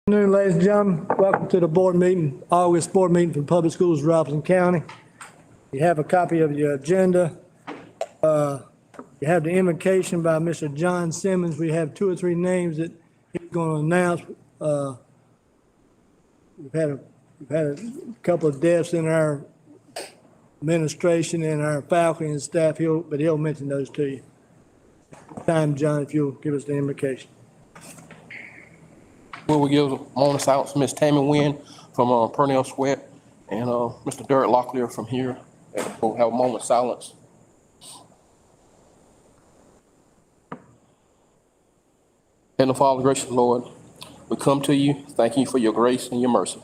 Good afternoon, ladies and gentlemen. Welcome to the board meeting, August board meeting for the Public Schools of Robeson County. You have a copy of your agenda. You have the invocation by Mr. John Simmons. We have 2 or 3 names that he's going to announce. We've had a couple of deaths in our administration and our faculty and staff. But he'll mention those to you. Time, John, if you'll give us the invocation. Will we give a moment of silence for Ms. Tammy Wynn from Purnell Sweat and Mr. Derek Locklear from here. We'll have a moment of silence. Heavenly Father, gracious Lord, we come to you thanking you for your grace and your mercy.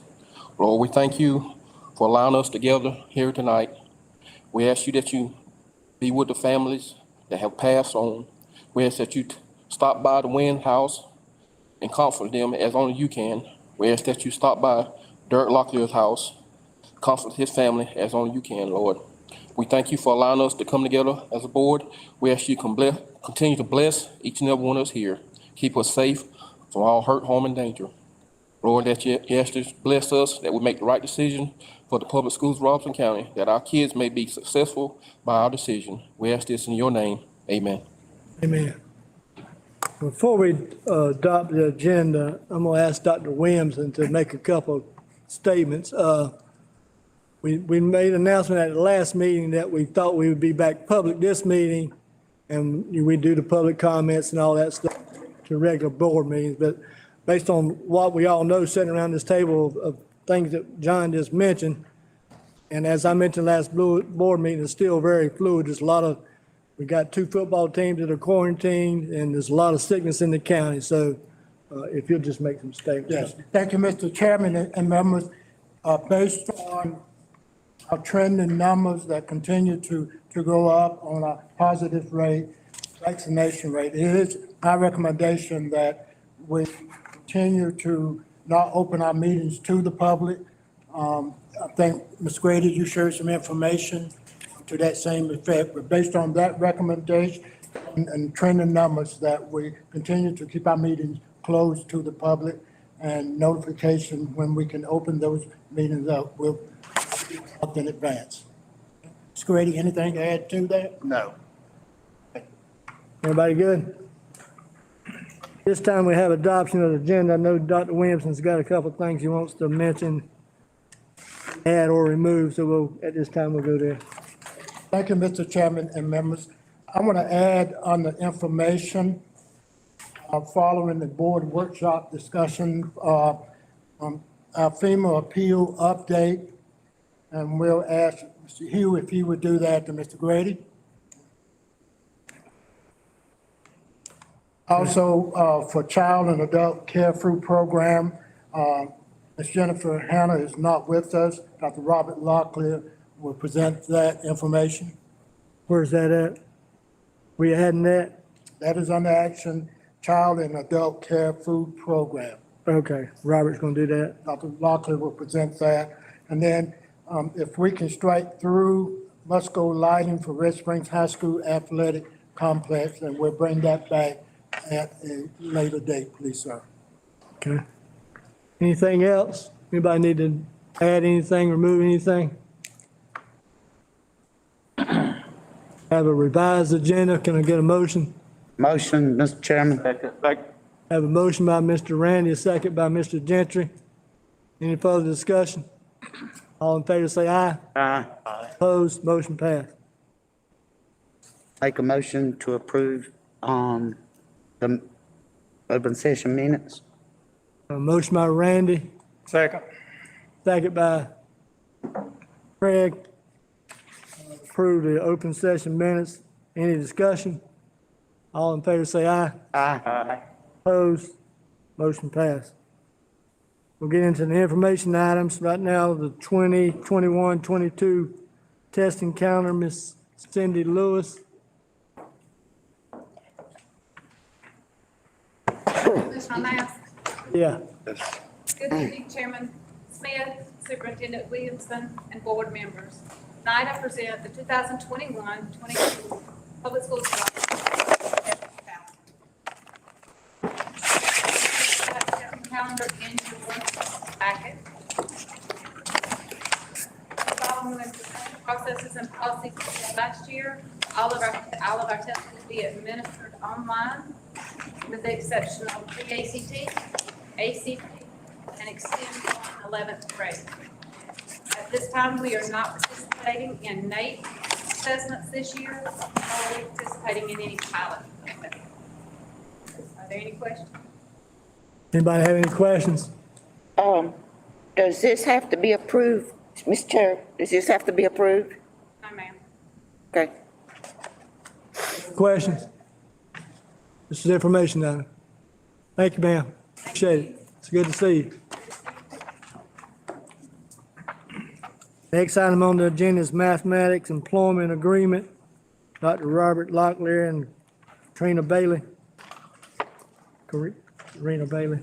Lord, we thank you for allowing us together here tonight. We ask you that you be with the families that have passed on. We ask that you stop by the Wynn house and comfort them as only you can. We ask that you stop by Derek Locklear's house, comfort his family as only you can, Lord. We thank you for allowing us to come together as a board. We ask you continue to bless each and every one of us here. Keep us safe from all hurt, harm, and danger. Lord, that you ask to bless us, that we make the right decision for the public schools of Robeson County, that our kids may be successful by our decision. We ask this in your name. Amen. Amen. Before we adopt the agenda, I'm going to ask Dr. Williamson to make a couple of statements. We made an announcement at the last meeting that we thought we would be back public this meeting, and we do the public comments and all that stuff to regular board meetings. But based on what we all know sitting around this table of things that John just mentioned, and as I mentioned last board meeting, it's still very fluid. There's we got 2 football teams that are quarantined, and there's a lot of sickness in the county. So if you'll just make some statements. Yes, thank you, Mr. Chairman and members. Based on our trending numbers that continue to go up on our positive rate, vaccination rate, it is my recommendation that we continue to not open our meetings to the public. I think, Ms. Grady, you shared some information to that same effect, but based on that recommendation and trending numbers, that we continue to keep our meetings closed to the public, and notification when we can open those meetings up will be up in advance. Ms. Grady, anything to add to that? No. Everybody good? This time we have adoption of the agenda. I know Dr. Williamson's got a couple of things he wants to mention, add or remove, so at this time we'll go there. Thank you, Mr. Chairman and members. I want to add on the information following the board workshop discussion, our FEMA appeal update, and we'll ask Mr. Hugh if he would do that to Mr. Grady. Also, for child and adult care food program, Ms. Jennifer Hanna is not with us. Dr. Robert Locklear will present that information. Where's that at? Were you adding that? That is under action, child and adult care food program. Okay, Robert's gonna do that. Dr. Locklear will present that. And then if we can strike through, must go lighting for Red Springs High School Athletic Complex, and we'll bring that back at a later date, please, sir. Okay. Anything else? Anybody need to add anything, remove anything? Have a revised agenda. Can I get a motion? Motion, Mr. Chairman. Have a motion by Mr. Randy, a second by Mr. Gentry. Any further discussion? All in favor say aye. Aye. Opposed, motion passed. Make a motion to approve the open session minutes. A motion by Randy, Second. second by Craig. Approve the open session minutes. Any discussion? All in favor say aye. Aye. Opposed, motion passed. We'll get into the information items. Right now, the 2021-22 testing calendar, Ms. Cindy Lewis. This my mask. Yeah. Good evening, Chairman Smith, Superintendent Williamson, and board members. Tonight I present the 2021-22 Public Schools testing calendar. number in your packet. Following the processes and policies last year, all of our tests will be administered online, with the exception of pre-ACT, ACT, and extended 11th grade. At this time, we are not participating in NAEP assessments this year, nor are we participating in any pilot assessments. Are there any questions? Anybody have any questions? Does this have to be approved? Mr. Chair, does this have to be approved? No, ma'am. Okay. Questions? This is information now. Thank you, ma'am. Appreciate it. It's good to see you. Next item on the agenda is mathematics employment agreement. Dr. Robert Locklear and Karina Bailey. Karina Bailey.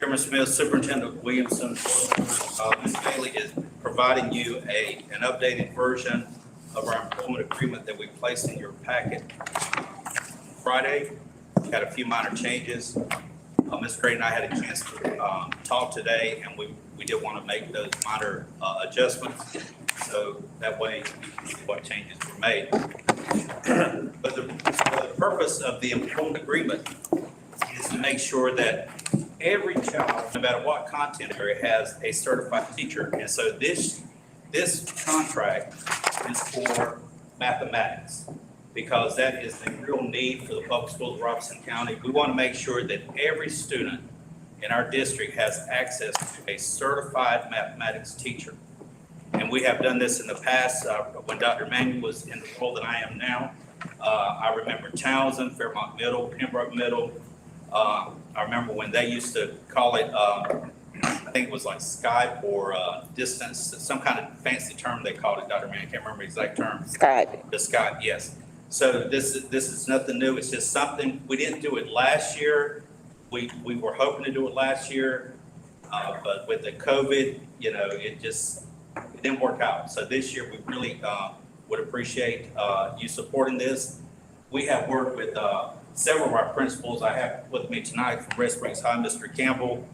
Chairman Smith, Superintendent Williamson, Ms. Bailey is providing you an updated version of our employment agreement that we placed in your packet Friday. We had a few minor changes. Ms. Gray and I had a chance to talk today, and we did want to make those minor adjustments, so that way you can see what changes were made. But the purpose of the employment agreement is to make sure that every child, no matter what content area, has a certified teacher. And so this contract is for mathematics, because that is the real need for the public schools of Robeson County. We want to make sure that every student in our district has access to a certified mathematics teacher. And we have done this in the past when Dr. Manuel was in the role that I am now. I remember Townsend, Fairmont Middle, Pembroke Middle. I remember when they used to call it, I think it was like Skype or distance, some kind of fancy term they called it, Dr. Mann, I can't remember the exact term. Skype. The Skype, yes. So this is nothing new. It's just something, we didn't do it last year. We were hoping to do it last year, but with the COVID, it didn't work out. So this year, we really would appreciate you supporting this. We have worked with several of our principals. I have with me tonight from Red Springs High, Mr. Campbell,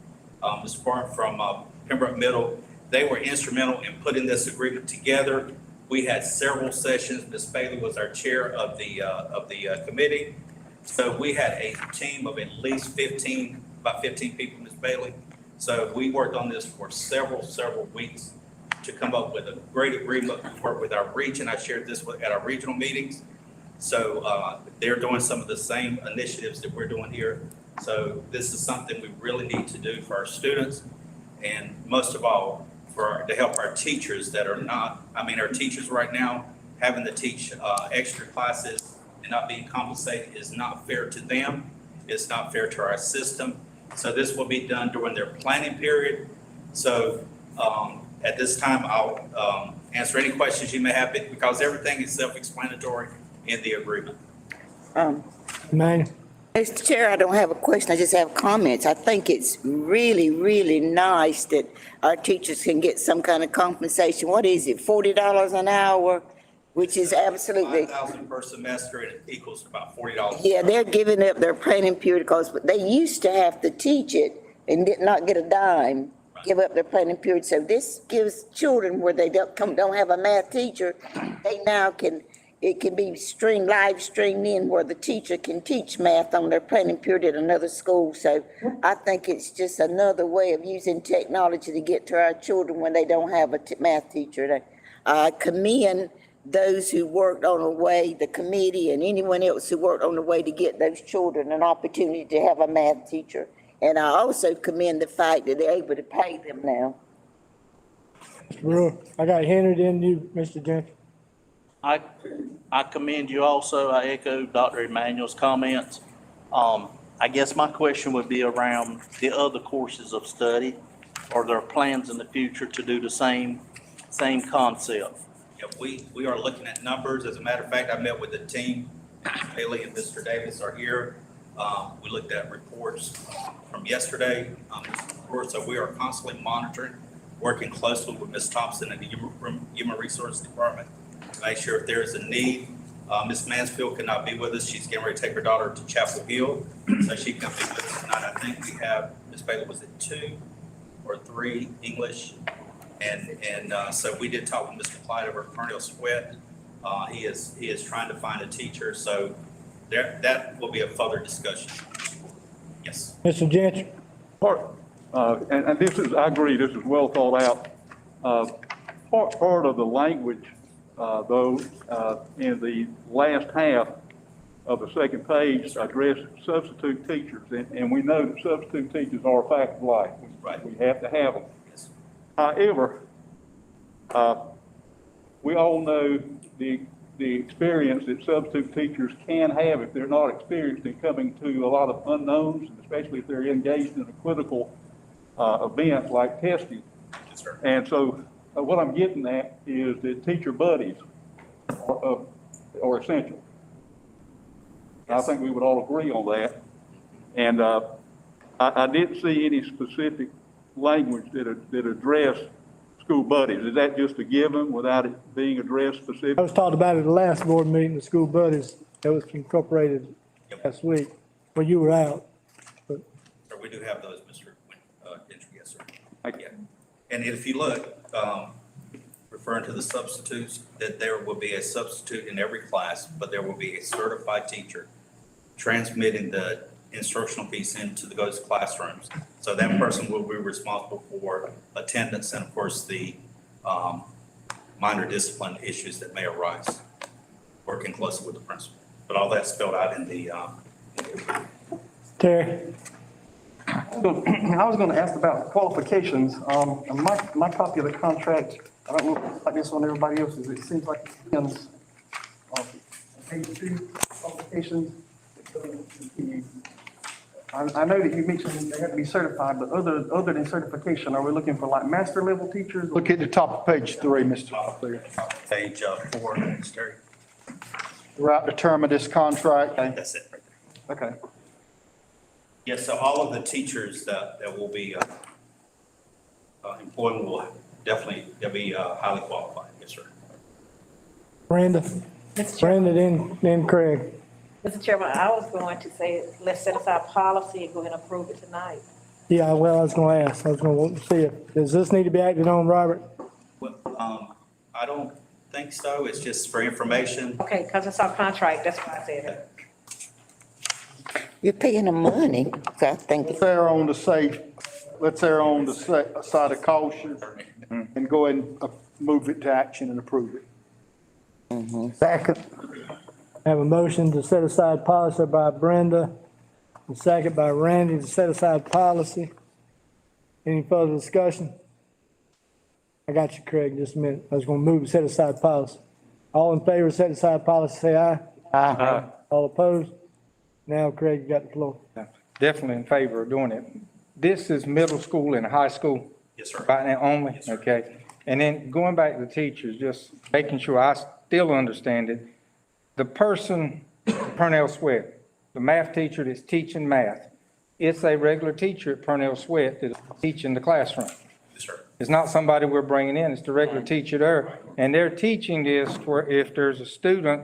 Mr. Barton from Pembroke Middle. They were instrumental in putting this agreement together. We had several sessions. Ms. Bailey was our chair of the committee. So we had a team of at least about 15 people, Ms. Bailey. So we worked on this for several weeks to come up with a great agreement. We worked with our region. I shared this at our regional meetings. So they're doing some of the same initiatives that we're doing here. So this is something we really need to do for our students, and most of all, to help our teachers that are not, our teachers right now, having to teach extra classes and not being compensated is not fair to them. It's not fair to our system. So this will be done during their planning period. So at this time, I'll answer any questions you may have, because everything is self-explanatory in the agreement. Man, Mr. Chair, I don't have a question, I just have comments. I think it's really, really nice that our teachers can get some kind of compensation. What is it, $40 an hour? Which is absolutely. $5,000 per semester, and it equals about $40. Yeah, they're giving up their planning period because they used to have to teach it and did not get a dime, give up their planning period. So this gives children where they don't have a math teacher, they now it can be live streamed in where the teacher can teach math on their planning period at another school. So I think it's just another way of using technology to get to our children when they don't have a math teacher. I commend those who worked on a way, the committee and anyone else who worked on a way to get those children an opportunity to have a math teacher. And I also commend the fact that they're able to pay them now. I got Henry, then you, Mr. Jenkins. I commend you also. I echo Dr. Emanuel's comments. I guess my question would be around the other courses of study. Are there plans in the future to do the same concept? Yeah, we are looking at numbers. As a matter of fact, I met with the team. Haley and Mr. Davis are here. We looked at reports from yesterday. So we are constantly monitoring, working closely with Ms. Thompson and the Human Resource Department to make sure if there is a need. Ms. Mansfield could not be with us. She's getting ready to take her daughter to Chapel Hill, so she can be with us tonight. I think we have, Ms. Bailey, was it 2 or 3 English? And so we did talk with Mr. Clyde over at Cornell Sweat. He is trying to find a teacher, so that will be a further discussion. Yes. Mr. Gentry? And this is, I agree, this is well thought out. Part of the language, though, in the last half of the second page address substitute teachers. And we know that substitute teachers are a fact of life. Right. We have to have them. Yes. However, we all know the experience that substitute teachers can have if they're not experienced in coming to a lot of unknowns, especially if they're engaged in a critical event like testing. Yes, sir. And so what I'm getting at is that teacher buddies are essential. I think we would all agree on that. And I didn't see any specific language that addressed school buddies. Is that just a given without it being addressed I specifically? was talked about at the last board meeting, the school buddies, that was incorporated last week, when you were out. Sir, we do have those, Mr. Gentry, yes, sir. Thank you. Yeah. And if you look, referring to the substitutes, that there will be a substitute in every class, but there will be a certified teacher transmitting the instructional piece into those classrooms. So that person will be responsible for attendance and, of course, the minor discipline issues that may arise, working closely with the principal. But all that's spelled out in the Terry? I was going to ask about qualifications. My copy of the contract, I don't know like this on everybody else's. It seems like it begins on page 2, qualifications. I know that you mentioned they have to be certified, but other than certification, are we looking for like master level teachers? Look at the top of page 3, Mr. Clear. page 4, Mr. Terry. Throughout the term of this contract, That's it right there. Okay. Yes, so all of the teachers that will be employed will definitely, they'll be highly qualified. Yes, sir. Brenda? Mr. Chairman, Brenda, then Craig. Mr. Chairman, I was going to say, let's set aside policy and go ahead and approve it tonight. Yeah, well, I was gonna ask, I was gonna want to see if, does this need to be acted on, Robert? Well, I don't think so. It's just for information. Okay, because it's our contract, that's why I said it. You're paying them money, so I think. let's err on the safe, let's err on the side of caution and go ahead and move it to action and approve it. Second. Have a motion to set aside policy by Brenda, and second by Randy to set aside policy. Any further discussion? I got you, Craig, in just a minute. I was gonna move to set aside policy. All in favor of set aside policy, say aye. Aye. All opposed? Now, Craig, you got the floor. Definitely in favor of doing it. This is middle school and high school? Yes, sir. Right now only? Yes, sir. Okay. And then going back to the teachers, just making sure I still understand it. The person, Purnell Sweat, the math teacher that's teaching math, it's a regular teacher at Purnell Sweat that's teaching the classroom. Yes, sir. It's not somebody we're bringing in, it's the regular teacher there. And they're teaching this where if there's a student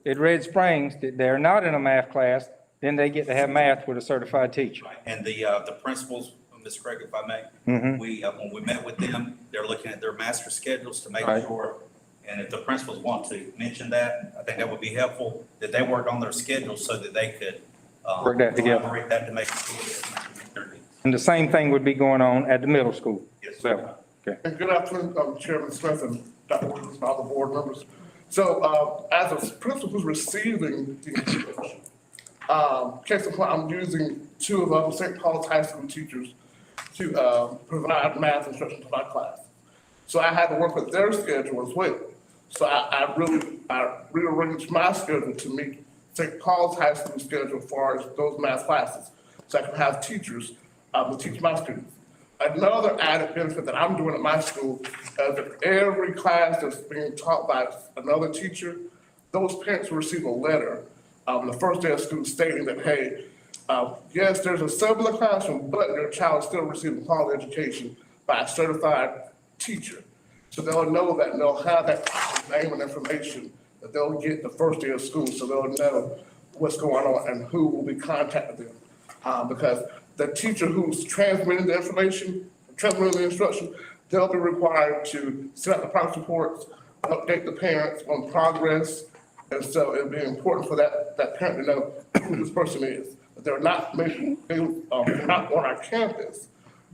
at Red Springs that they're not in a math class, then they get to have math with a certified teacher. And the principals, Ms. Craig, if I may, we, when we met with them, they're looking at their master schedules to make Right. sure. And if the principals want to mention that, I think that would be helpful, that they work on their schedules so that they could Work that together. collaborate that to make sure. And the same thing would be going on at the middle school. Yes, level. Okay. And good afternoon, Chairman Smith and Dr. Williams and other board members. So, as a principal who's receiving the information, case in point, I'm using 2 of our St. Paul's High School teachers to provide math instruction to my class. So I had to work with their schedule as well. So I rearranged my schedule to meet St. Paul's High School schedule as far as those math classes, so I can have teachers to teach my students. Another added benefit that I'm doing at my school is that every class that's being taught by another teacher, those parents will receive a letter the first day of school stating that, hey, yes, there's a sub in the classroom, but your child is still receiving quality education by a certified teacher. So they'll know that, and they'll have that name and information that they'll get the first day of school, so they'll know what's going on and who will be contacting them. Because the teacher who's transmitting the information, transmitting the instruction, they'll be required to set up the progress reports, update the parents on progress. And so it'll be important for that parent to know who this person is. That they're not not on our campus,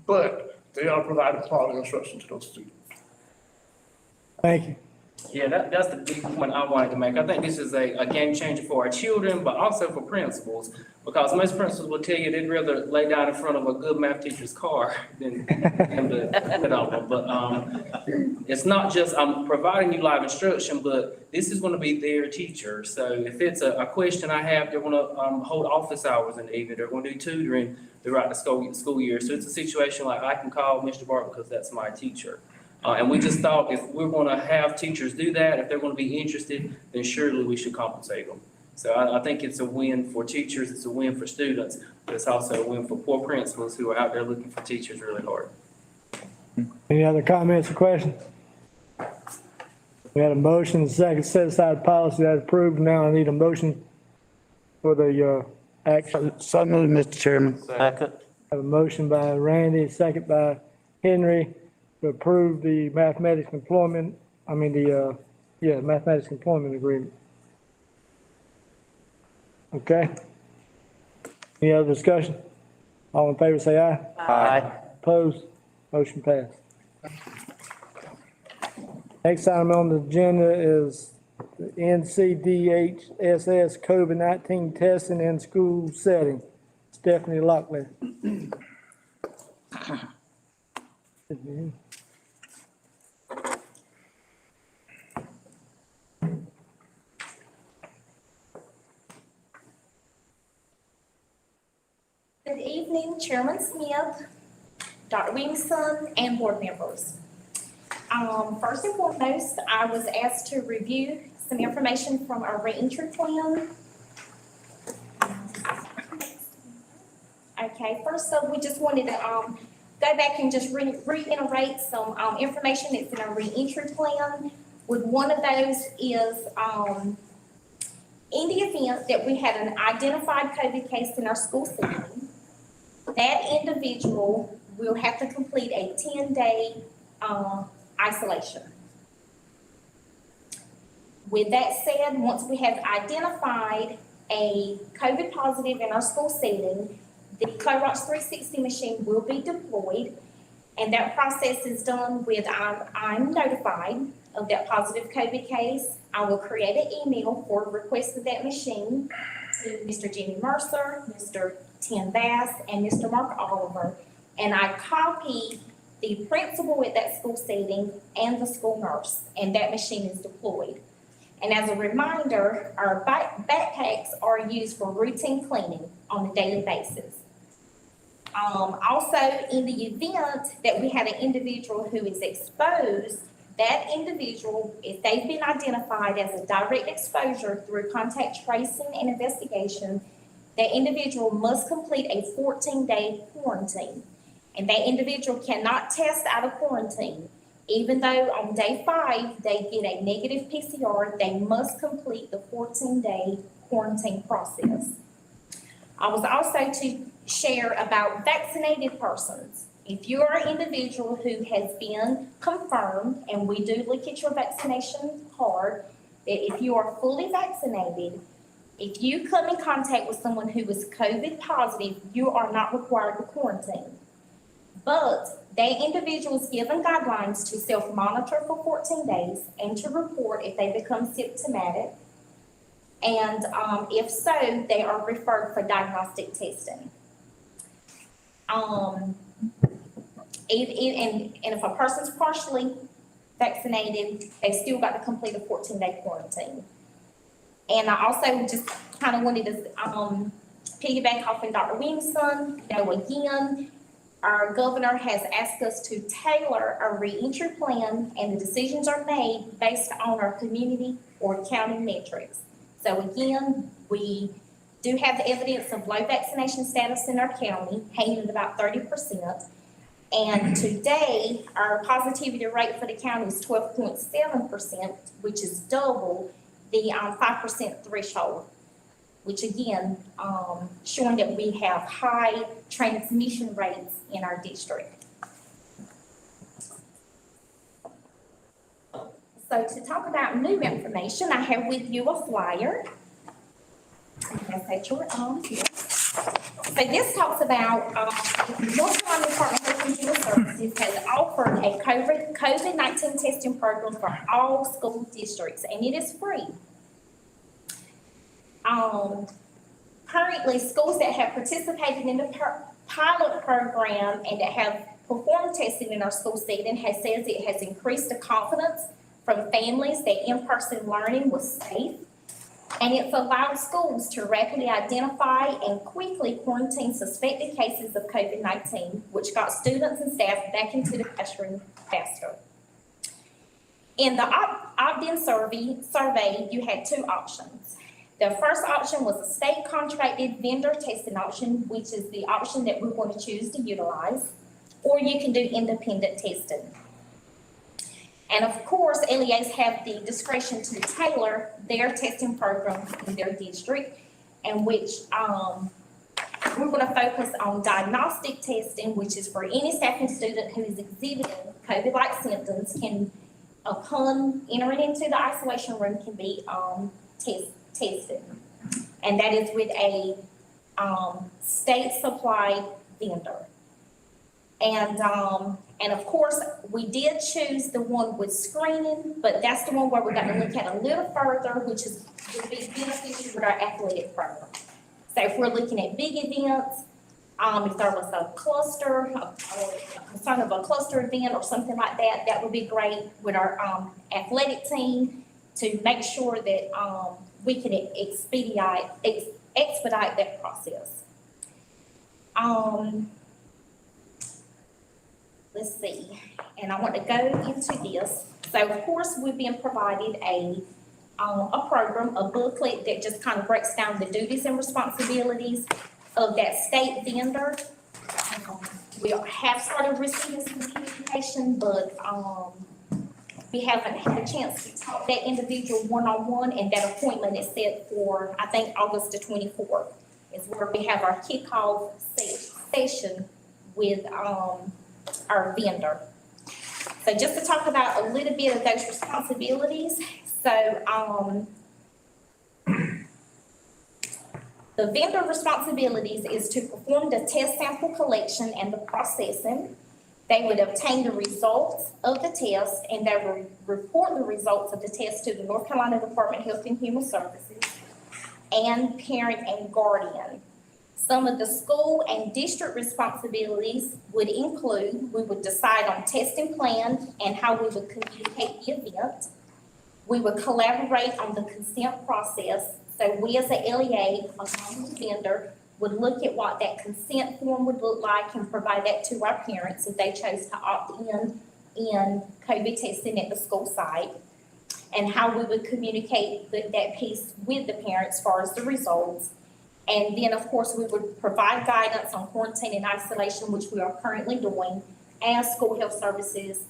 but they are providing quality instruction to those students. Thank you. Yeah, that's the big point I wanted to make. I think this is a game changer for our children, but also for principals. Because most principals will tell you they'd rather lay down in front of a good math teacher's car than them to put on them. But it's not just, I'm providing you live instruction, but this is gonna be their teacher. So if it's a question I have, they're gonna hold office hours in the evening. They're gonna do tutoring throughout the school year. So it's a situation like I can call Mr. Bart because that's my teacher. And we just thought if we're gonna have teachers do that, if they're gonna be interested, then surely we should compensate them. So I think it's a win for teachers, it's a win for students, but it's also a win for poor principals who are out there looking for teachers really hard. Any other comments or questions? We had a motion, and a second, set aside policy that approved. Now I need a motion for the action. So moved, Mr. Chairman. Second. Have a motion by Randy, second by Henry to approve the mathematics employment, mathematics employment agreement. Okay. Any other discussion? All in favor, say aye. Aye. Opposed? Motion passed. Next item on the agenda is the NCDHSS COVID-19 testing in school setting. Stephanie Locklear. Good evening, Chairman Smith, Dr. Williamson, and board members. First and foremost, I was asked to review some information from our reentry plan. Okay, first up, we just wanted to go back and just reiterate some information that's in our reentry plan. With one of those is in the event that we had an identified COVID case in our school setting, that individual will have to complete a 10-day isolation. With that said, once we have identified a COVID positive in our school setting, the Clorox 360 machine will be deployed, and that process is done with I'm notified of that positive COVID case. I will create an email for request of that machine to Mr. Jimmy Mercer, Mr. Tim Bass, and Mr. Mark Oliver, and I copy the principal at that school setting and the school nurse, and that machine is deployed. And as a reminder, our backpacks are used for routine cleaning on a daily basis. Also, in the event that we have an individual who is exposed, that individual, if they've been identified as a direct exposure through contact tracing and investigation, that individual must complete a 14-day quarantine. And that individual cannot test out of quarantine. Even though on day 5, they get a negative PCR, they must complete the 14-day quarantine process. I was also to share about vaccinated persons. If you are an individual who has been confirmed, and we do look at your vaccination card, that if you are fully vaccinated, if you come in contact with someone who is COVID positive, you are not required to quarantine. But that individual is given guidelines to self-monitor for 14 days and to report if they become symptomatic. And if so, they are referred for diagnostic testing. And if a person's partially vaccinated, they still got to complete a 14-day quarantine. And I also just kind of wanted to piggyback off of Dr. Williamson. Again, our governor has asked us to tailor our reentry plan, and the decisions are made based on our community or county metrics. So again, we do have evidence of low vaccination status in our county, hanging at about 30%. And today, our positivity rate for the county is 12.7%, which is double the 5% threshold, which again, showing that we have high transmission rates in our district. So to talk about new information, I have with you a flyer. That's at your here. So this talks about, North Carolina Department of Health and Human Services has offered a COVID-19 testing program for all school districts, and it is free. Currently, schools that have participated in the pilot program and that have performed testing in our school setting has said it has increased the confidence from families that in-person learning was safe. And it's allowed schools to rapidly identify and quickly quarantine suspected cases of COVID-19, which got students and staff back into the classroom faster. In the opt-in survey, you had two options. The first option was a state contracted vendor testing option, which is the option that we want to choose to utilize, or you can do independent testing. And of course, LEAs have the discretion to tailor their testing program in their district, and which we're going to focus on diagnostic testing, which is for any staff and student who is exhibiting COVID-like symptoms can, upon entering into the isolation room, can be tested. And that is with a state-supplied vendor. And of course, we did choose the one with screening, but that's the one where we're going to look at a little further, which would be beneficial with our athletic program. So if we're looking at big events, if there was a cluster, a concern of a cluster event or something like that, that would be great with our athletic team to make sure that we can expedite that process. Let's see, and I want to go into this. So of course, we've been provided a program, a booklet that just kind of breaks down the duties and responsibilities of that state vendor. We have started receiving some communication, but we haven't had a chance to talk to that individual one-on-one, and that appointment is set for, I think, August the 24th is where we have our kickoff session with our vendor. So just to talk about a little bit of those responsibilities. So the vendor responsibilities is to perform the test sample collection and the processing. They would obtain the results of the test, and they will report the results of the test to the North Carolina Department of Health and Human Services and parent and guardian. Some of the school and district responsibilities would include, we would decide on testing plan and how we would communicate the event. We would collaborate on the consent process. So we as a LEA, along with the vendor, would look at what that consent form would look like and provide that to our parents if they chose to opt in COVID testing at the school site, and how we would communicate that piece with the parents as far as the results. And then, of course, we would provide guidance on quarantine and isolation, which we are currently doing, as school health services,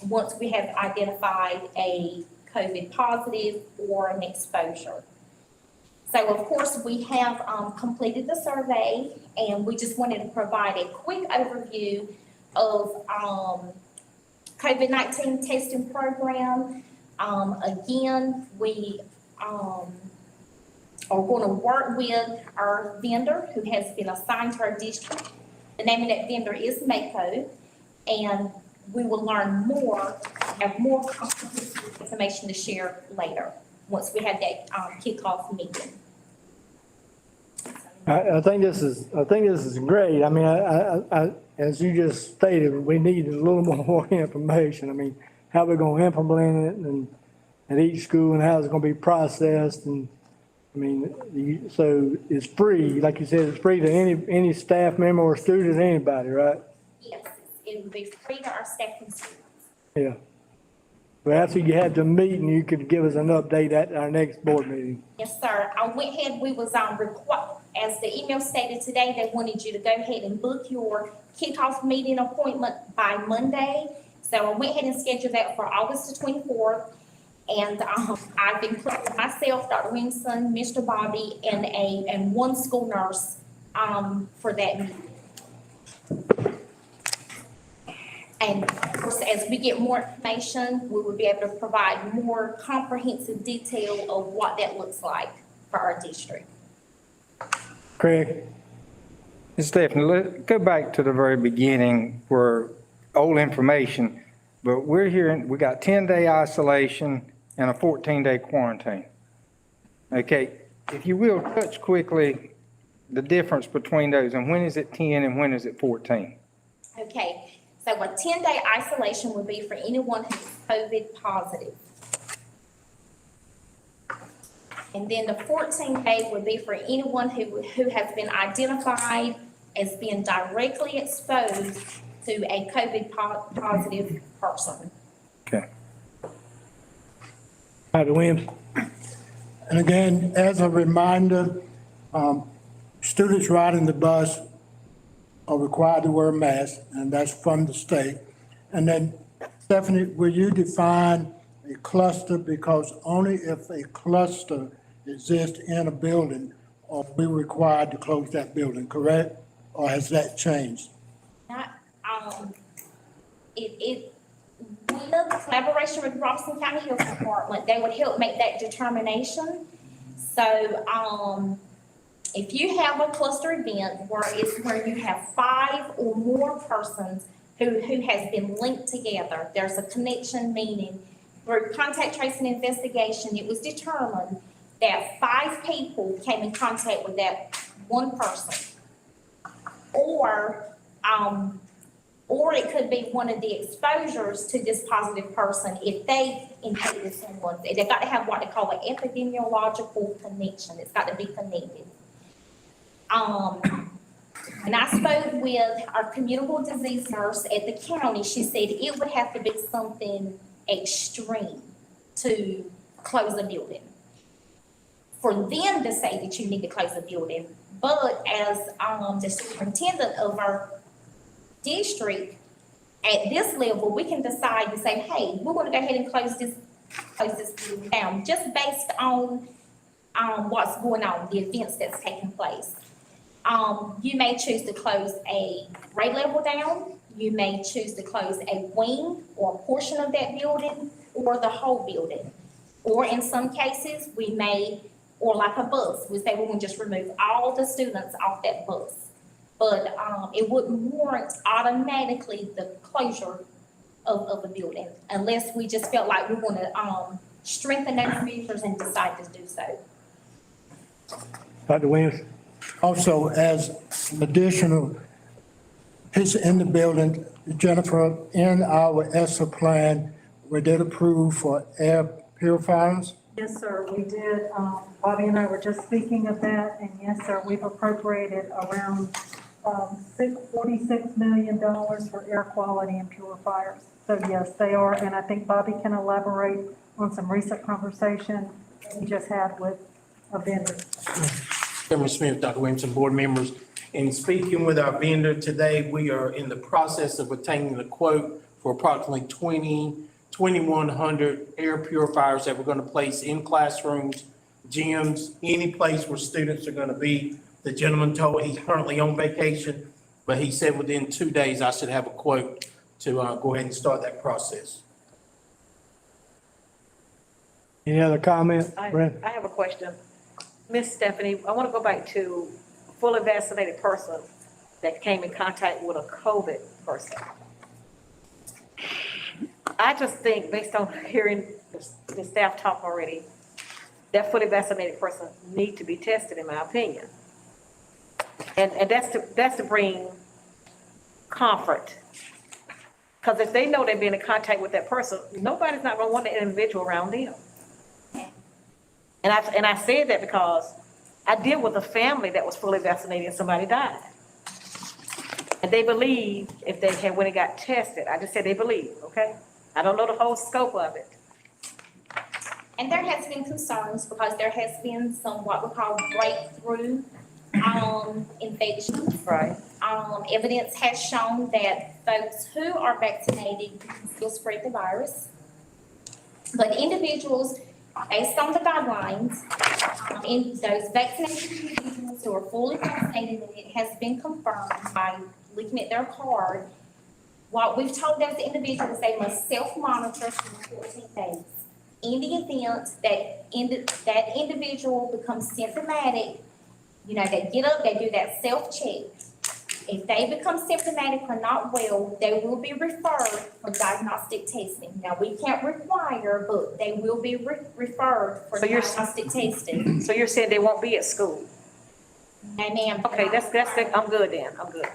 once we have identified a COVID positive or an exposure. So, of course, we have completed the survey, and we just wanted to provide a quick overview of COVID-19 testing program. Again, we are going to work with our vendor who has been assigned to our district. The name of that vendor is Mako, and we will learn more, have more comprehensive information to share later, once we have that kickoff meeting. I think this is great. I mean, I as you just stated, we need a little more information. I mean, how we're going to implement it and at each school, and how it's going to be processed. And I mean, so it's free, like you said, it's free to any staff member or student, anybody, right? Yes, it would be free to our staff and students. Yeah. Well, after you had the meeting, you could give us an update at our next board meeting. Yes, sir. I went ahead, we was as the email stated today, they wanted you to go ahead and book your kickoff meeting appointment by Monday. So I went ahead and scheduled that for August the 24th. And, I've included myself, Dr. Williamson, Mr. Bobby, and one school nurse, for that meeting. And of course, as we get more information, we will be able to provide more comprehensive detail of what that looks like for our district. Craig? Stephanie, let's go back to the very beginning where old information, but we're hearing, we got 10-day isolation and a 14-day quarantine. Okay, if you will, touch quickly the difference between those, and when is it 10 and when is it 14? Okay, so a 10-day isolation would be for anyone who's COVID positive. And then the 14-day would be for anyone who has been identified as being directly exposed to a COVID positive person. Okay. Dr. Williams? And again, as a reminder, students riding the bus are required to wear a mask, and that's from the state. And then, Stephanie, will you define a cluster? Because only if a cluster exists in a building are we required to close that building, correct? Or has that changed? Not, with collaboration with Robinson County Health Department, they would help make that determination. So, if you have a cluster event where you have 5 or more persons who has been linked together, there's a connection, meaning through contact tracing investigation, it was determined that 5 people came in contact with that one person. Or it could be one of the exposures to this positive person if they infected someone. They've got to have what they call an epidemiological connection. It's got to be connected. And I spoke with our communicable disease nurse at the county. She said it would have to be something extreme to close a building. For them to say that you need to close a building, but as the superintendent of our district, at this level, we can decide to say, hey, we're going to go ahead and close this building down, just based on what's going on, the events that's taking place. You may choose to close a grade level down. You may choose to close a wing or a portion of that building or the whole building. Or in some cases, we may, or like a bus, we say we're going to just remove all the students off that bus. But it wouldn't warrant automatically the closure of a building unless we just felt like we want to strengthen those measures and decide to do so. Dr. Williams? Also, as an additional piece in the building, Jennifer, in our ESSA plan, we did approve for air purifiers. Yes, sir, we did. Bobby and I were just speaking of that, and yes, sir, we've appropriated around $46 million for air quality and purifiers. So yes, they are, and I think Bobby can elaborate on some recent conversation that we just had with a vendor. Chairman Smith, Dr. Williamson, board members. In speaking with our vendor today, we are in the process of obtaining the quote for approximately 2,100 air purifiers that we're going to place in classrooms, gyms, any place where students are going to be. The gentleman told he's currently on vacation, but he said within 2 days I should have a quote to go ahead and start that process. Any other comment? Brent? I have a question. Miss Stephanie, I want to go back to a fully vaccinated person that came in contact with a COVID person. I just think, based on hearing the staff talk already, that fully vaccinated person need to be tested, in my opinion. And that's to bring comfort. Because if they know they've been in contact with that person, nobody's not going to want that individual around them. And I said that because I deal with a family that was fully vaccinated and somebody died. And they believe if they had, when it got tested, I just said they believe, okay? I don't know the whole scope of it. And there has been concerns because there has been some what we call breakthrough, infections. Right. Evidence has shown that folks who are vaccinated can still spread the virus. But individuals, based on the guidelines, in those vaccinated individuals who are fully vaccinated, and it has been confirmed by looking at their card, what we've told those individuals, they must self-monitor for 14 days. In the event that that individual becomes symptomatic, you know, they get up, they do that self-check. If they become symptomatic or not well, they will be referred for diagnostic testing. Now, we can't require, but they will be referred for diagnostic testing. So you're saying they won't be at school? No, ma'am. Okay, that's, I'm good then, I'm good.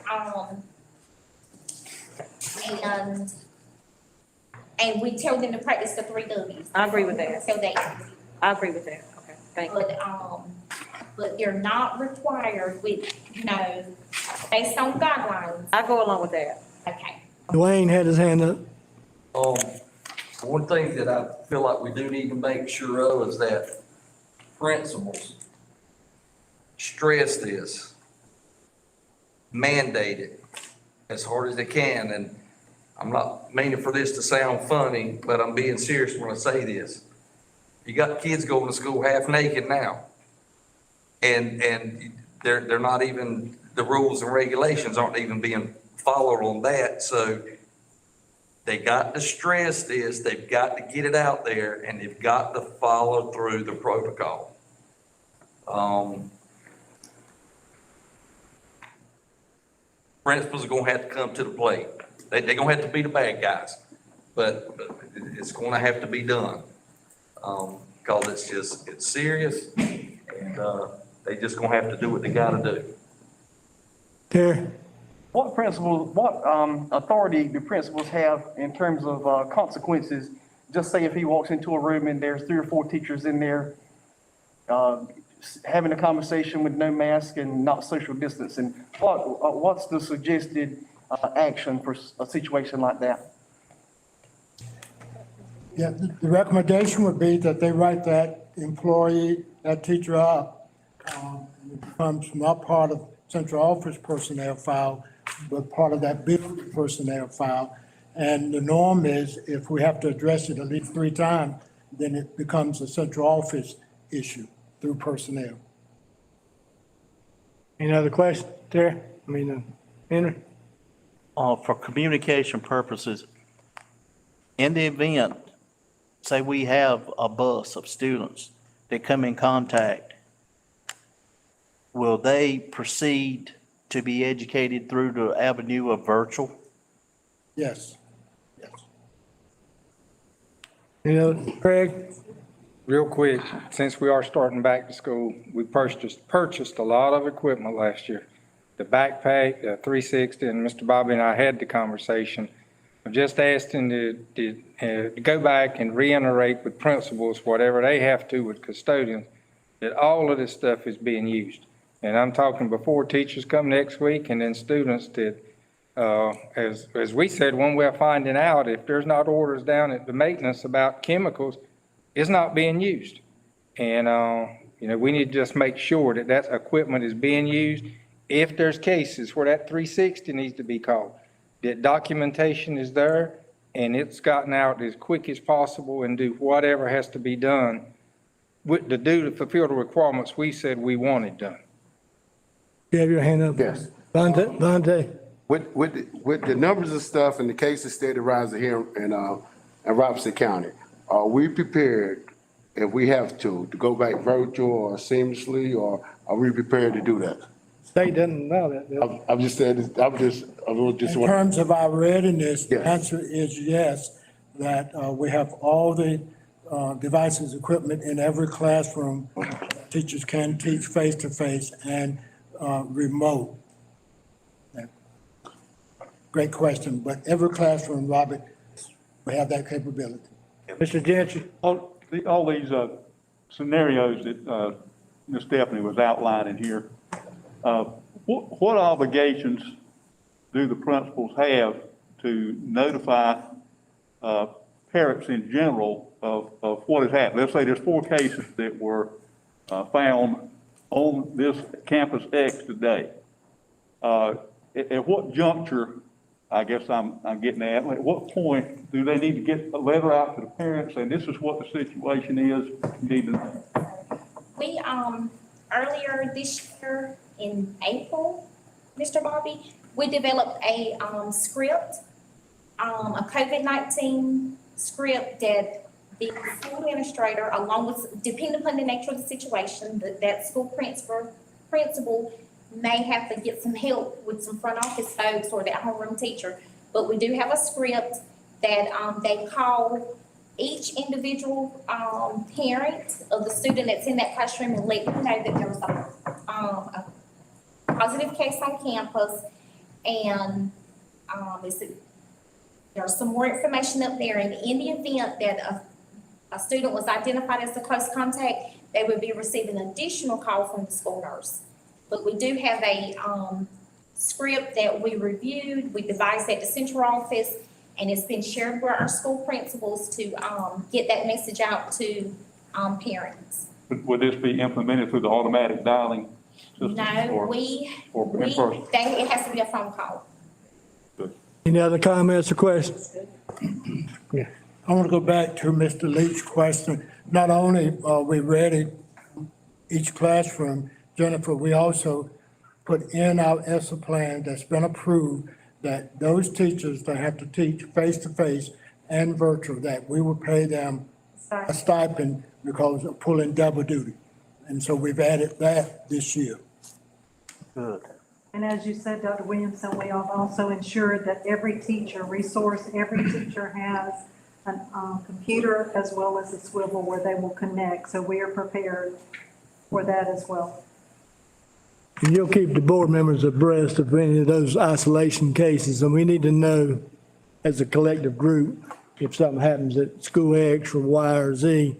And we tell them to practice the 3 Ws. I agree with that. So they, I agree with that, okay, thank you. but they're not required with, you know, based on guidelines. I go along with that. Okay. Dwayne had his hand up. One thing that I feel like we do need to make sure of is that principals stress this, mandate it as hard as they can. And I'm not meaning for this to sound funny, but I'm being serious when I say this. You got kids going to school half naked now. And they're not even, the rules and regulations aren't even being followed on that. So they got to stress this, they've got to get it out there, and they've got to follow through the protocol. Principals are gonna have to come to the plate. They're gonna have to be the bad guys, but it's gonna have to be done. Because it's serious, and they just gonna have to do what they gotta do. Terry? What authority do principals have in terms of consequences? Just say if he walks into a room and there's 3 or 4 teachers in there, having a conversation with no mask and not social distancing, what's the suggested action for a situation like that? Yeah, the recommendation would be that they write that employee, that teacher up. It becomes not part of central office personnel file, but part of that building personnel file. And the norm is if we have to address it at least 3 times, then it becomes a central office issue through personnel. Any other questions, Terry? Henry? For communication purposes, in the event, say we have a bus of students that come in contact, will they proceed to be educated through the avenue of virtual? Yes. Craig? Real quick, since we are starting back to school, we purchased a lot of equipment last year. The backpack, the 360, and Mr. Bobby and I had the conversation. I've just asked him to go back and reiterate with principals, whatever they have to with custodians, that all of this stuff is being used. And I'm talking before teachers come next week, and then students that, as we said, when we're finding out if there's not orders down at the maintenance about chemicals, it's not being used. And, we need to just make sure that that equipment is being used. If there's cases where that 360 needs to be called, that documentation is there and it's gotten out as quick as possible and do whatever has to be done to fulfill the requirements we said we wanted done. You have your hand up? Yes. Vontae? With the numbers of stuff and the cases steady rising here in Robeson County, are we prepared, if we have to go back virtual or seamlessly, or are we prepared to do that? State doesn't allow that. I'm just saying, In terms of our readiness, the answer is yes, that we have all the devices, equipment in every classroom. Teachers can teach face-to-face and remote. Great question, but every classroom, Robert, we have that capability. Mr. Gentry? All these scenarios that Ms. Stephanie was outlining here, what obligations do the principals have to notify parents in general of what has happened. Let's say there's 4 cases that were found on this campus X today. At what juncture, I guess I'm getting at what point do they need to get a letter out to the parents saying this is what the situation is? You need to know. We, earlier this year in April, Mr. Bobby, we developed a, script, a COVID-19 script that the school administrator, along with, depending upon the nature of the situation, that school principal may have to get some help with some front office folks or that homeroom teacher. But we do have a script that, they call each individual, parent of the student that's in that classroom and let them know that there was a positive case on campus. And, there's some more information up there, and in the event that a student was identified as a close contact, they would be receiving an additional call from the school nurse. But we do have a, script that we reviewed, we devised at the central office, and it's been shared with our school principals to, get that message out to, parents. Would this be implemented through the automatic dialing system? No, or in person? it has to be a phone call. Any other comments or questions? I want to go back to Mr. Leach's question. Not only are we ready, each classroom, Jennifer, we also put in our ESSA plan that's been approved that those teachers that have to teach face-to-face and virtual, that we will pay them a stipend because of pulling double duty. And so we've added that this year. Good. And as you said, Dr. Williamson, we have also ensured that every teacher has a computer as well as a swivel where they will connect. So we are prepared for that as well. And you'll keep the board members abreast of any of those isolation cases, and we need to know as a collective group if something happens at school X or Y or Z.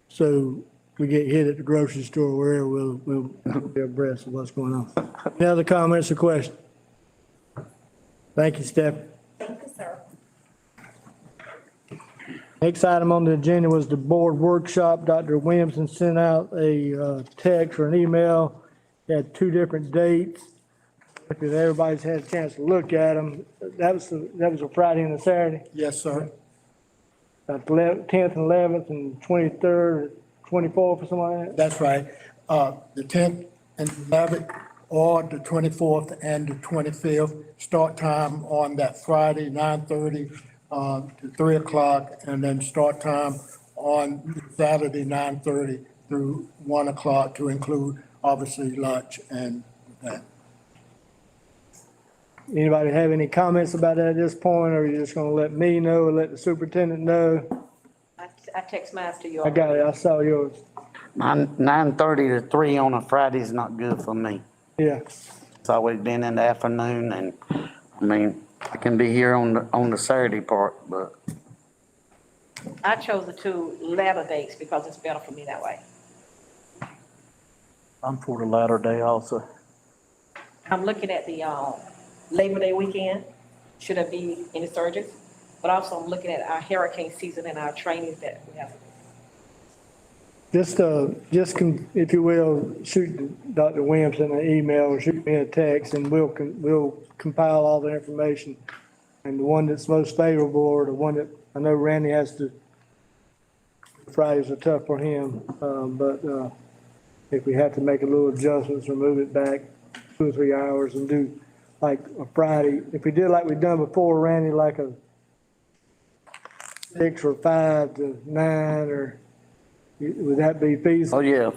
So we get hit at the grocery store or wherever, we'll be abreast of what's going on. Any other comments or questions? Thank you, Steph. Thank you, sir. Next item on the agenda was the board workshop. Dr. Williamson sent out a text or an email. It had 2 different dates. If everybody's had a chance to look at them, that was a Friday and a Saturday. Yes, sir. 10th and 11th and 23rd, 24th or something like that. That's right. The 10th and 11th, or the 24th and the 25th, start time on that Friday, 9:30 to 3 o'clock, and then start time on Saturday, 9:30 through 1 o'clock, to include obviously lunch and that. Anybody have any comments about that at this point, or are you just gonna let me know or let the superintendent know? I text mine to you. I got it, I saw yours. 9:30 to 3 on a Friday is not good for me. Yeah, It's always been in the afternoon, and, I mean, I can be here on the Saturday part, but I chose the 2 latter dates because it's better for me that way. I'm for the latter day also. I'm looking at the, Labor Day weekend, should there be any surges? But also I'm looking at our hurricane season and our trainings that we have. if you will, shoot Dr. Williamson an email or shoot me a text, and we'll compile all the information. And the one that's most favorable, or the one that I know Randy has to, Fridays are tough for him, but if we have to make a little adjustments or move it back 2 or 3 hours and do like a Friday, if we did like we've done before, Randy, like a 6 or 5 to 9, or would that be feasible? oh yeah,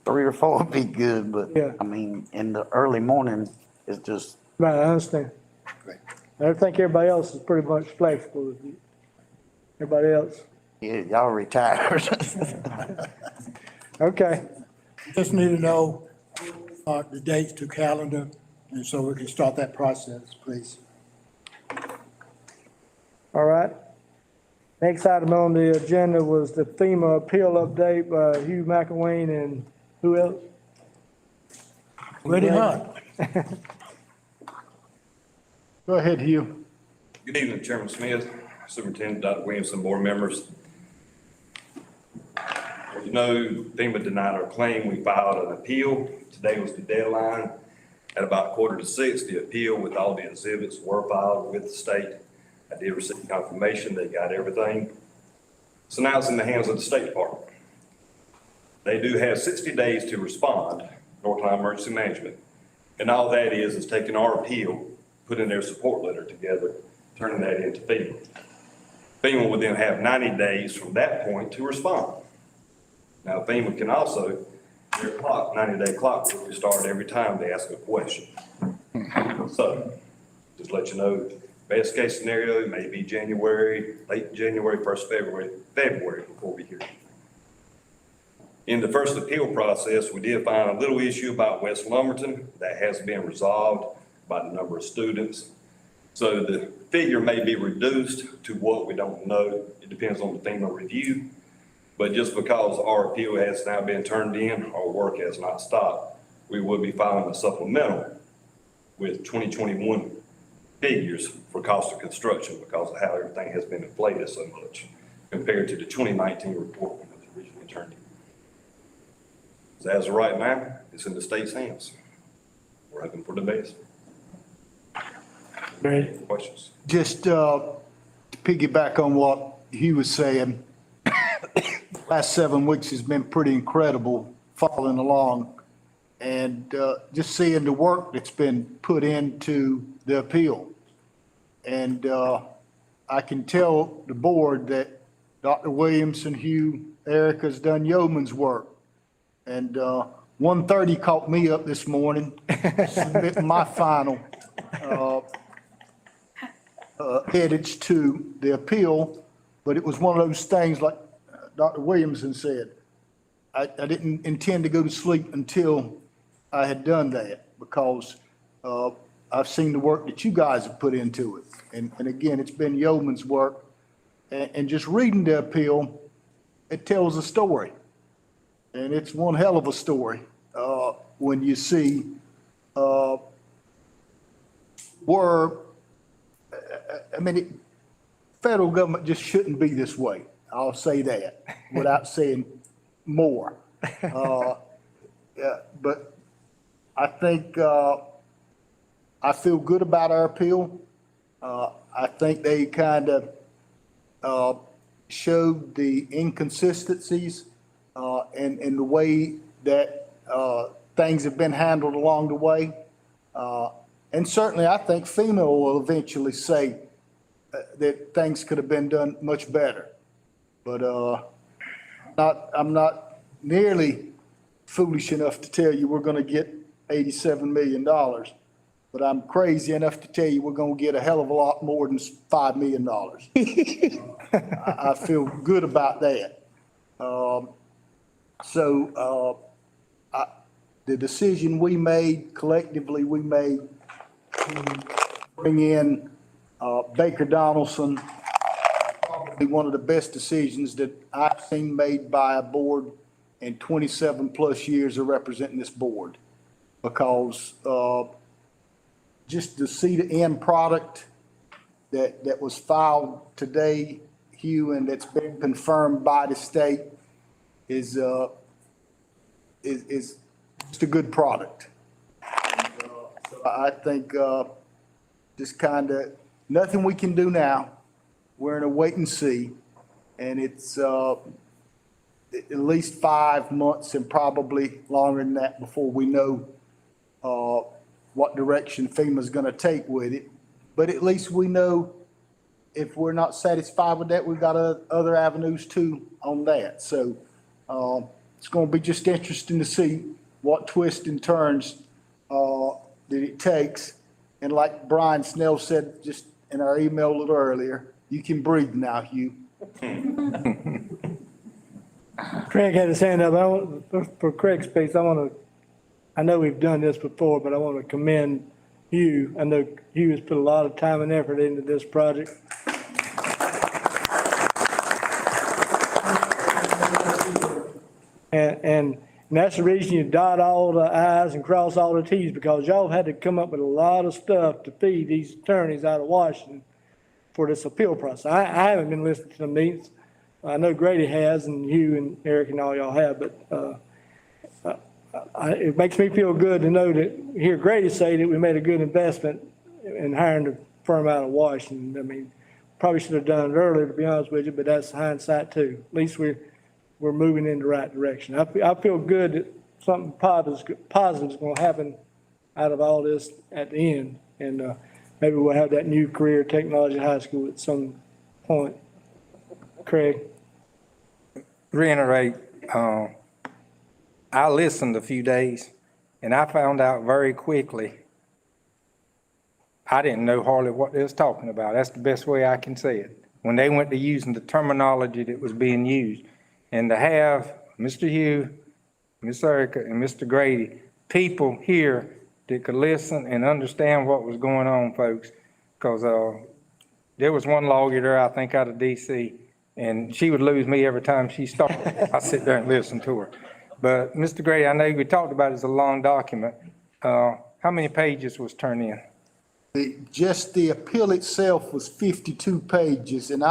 3 or 4 would be good, but Yeah. I mean, in the early morning, it's just, Right, I understand. I think everybody else is pretty much flexible with you. Everybody else? yeah, y'all retired. Okay. Just need to know the dates to calendar, and so we can start that process, please. All right. Next item on the agenda was the FEMA appeal update by Hugh McElwain and who else? Ready, Hunt? Go ahead, Hugh. Good evening, Chairman Smith, Superintendent Dr. Williamson, board members. As you know, FEMA denied our claim. We filed an appeal. Today was the deadline. At about 5:45, the appeal with all the exhibits were filed with the state. I did receive confirmation they got everything. So now it's in the hands of the State Department. They do have 60 days to respond, North Carolina Emergency Management. And all that is taking our appeal, putting their support letter together, turning that into FEMA. FEMA will then have 90 days from that point to respond. Now, FEMA can also, their clock, 90-day clock will start every time they ask a question. So, just let you know, best case scenario, it may be January, late January, 1st February before we hear it. In the first appeal process, we did find a little issue about West Lumberton that has been resolved by the number of students. So the figure may be reduced to what we don't know. It depends on the FEMA review. But just because our appeal has now been turned in, our work has not stopped, we will be filing a supplemental with 2021 figures for cost of construction because of how everything has been inflated so much compared to the 2019 report when it was originally turned in. So as of right now, it's in the state's hands. We're hoping for the best. Great. Questions? Just to piggyback on what Hugh was saying, last 7 weeks has been pretty incredible following along. And just seeing the work that's been put into the appeal. And I can tell the board that Dr. Williamson, Hugh, Erica's done yeoman's work. And 1:30 caught me up this morning, submitting my final edits to the appeal. But it was one of those things like Dr. Williamson said, I didn't intend to go to sleep until I had done that because I've seen the work that you guys have put into it. And again, it's been yeoman's work. And just reading the appeal, it tells a story. And it's one hell of a story when you see federal government just shouldn't be this way. I'll say that without saying more. But I think I feel good about our appeal. I think they kind of showed the inconsistencies in the way that things have been handled along the way. And certainly I think FEMA will eventually say that things could have been done much better. But I'm not nearly foolish enough to tell you we're going to get $87 million. But I'm crazy enough to tell you we're going to get a hell of a lot more than $5 million. I feel good about that. The decision we made, collectively we made to bring in Baker Donaldson, probably one of the best decisions that I've seen made by a board in 27 plus years of representing this board. Because just to see the end product that was filed today, Hugh, and that's been confirmed by the state is just a good product. So I think just kind of nothing we can do now. We're in a wait and see, and it's at least 5 months and probably longer than that before we know what direction FEMA's going to take with it. But at least we know if we're not satisfied with that, we've got other avenues too on that. So it's going to be just interesting to see what twists and turns that it takes. And like Brian Snell said just in our email a little earlier, you can breathe now, Hugh. Craig had his hand up. For Craig's piece, I know we've done this before, but I want to commend Hugh. I know Hugh has put a lot of time and effort into this project. And that's the reason you dot all the I's and cross all the T's, because y'all had to come up with a lot of stuff to feed these attorneys out of Washington. for this appeal process. I haven't been listening to the meetings. I know Grady has, and you and Eric and all y'all have, but it makes me feel good to know that, hear Grady say that we made a good investment in hiring the firm out of Washington. I mean, probably should have done it earlier, to be honest with you, but that's hindsight too. At least we're moving in the right direction. I feel good that something positive is going to happen out of all this at the end. And maybe we'll have that new career technology high school at some point. Craig? Reiterate, I listened a few days and I found out very quickly, I didn't know hardly what they was talking about. That's the best way I can say it. When they went to using the terminology that was being used, and to have Mr. Hugh, Miss Erica, and Mr. Grady, people here that could listen and understand what was going on, folks, because there was one lawyer there, I think out of DC, and she would lose me every time she started. I sit there and listen to her. But Mr. Grady, I know we talked about it as a long document. How many pages was turned in? Just the appeal itself was 52 pages, and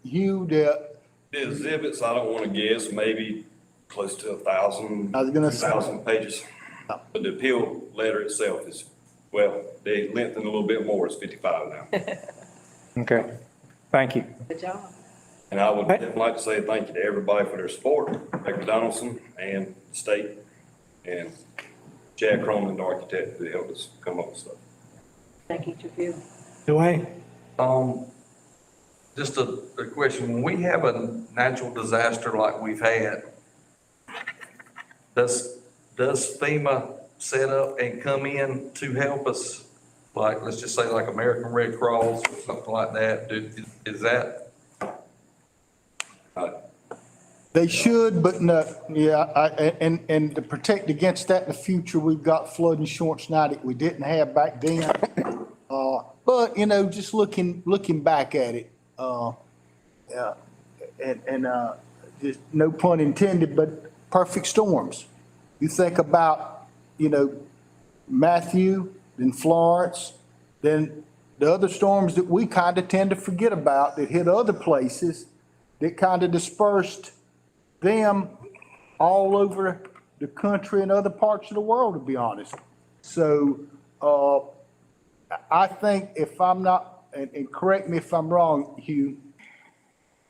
Hugh, The exhibits, I don't want to guess, maybe close to 1,000, I was gonna say- 2,000 pages. But the appeal letter itself is, well, they lengthened a little bit more, it's 55 now. Okay, thank you. Good job. And I would definitely like to say thank you to everybody for their support, Rebecca Donaldson and the state, and Chad Cronin, the architect, who helped us come up with stuff. Thank each of you. Dwayne? Just a question, when we have a natural disaster like we've had, does FEMA set up and come in to help us? Like, let's just say like American Red Cross or something like that, is that? they should, but no, and to protect against that in the future, we've got flood insurance now that we didn't have back then. But, you know, just looking back at it, just no pun intended, but perfect storms. You think about, you know, Matthew, then Florence, then the other storms that we kind of tend to forget about that hit other places that kind of dispersed them all over the country and other parts of the world, to be honest. So, I think if I'm not, and correct me if I'm wrong, Hugh,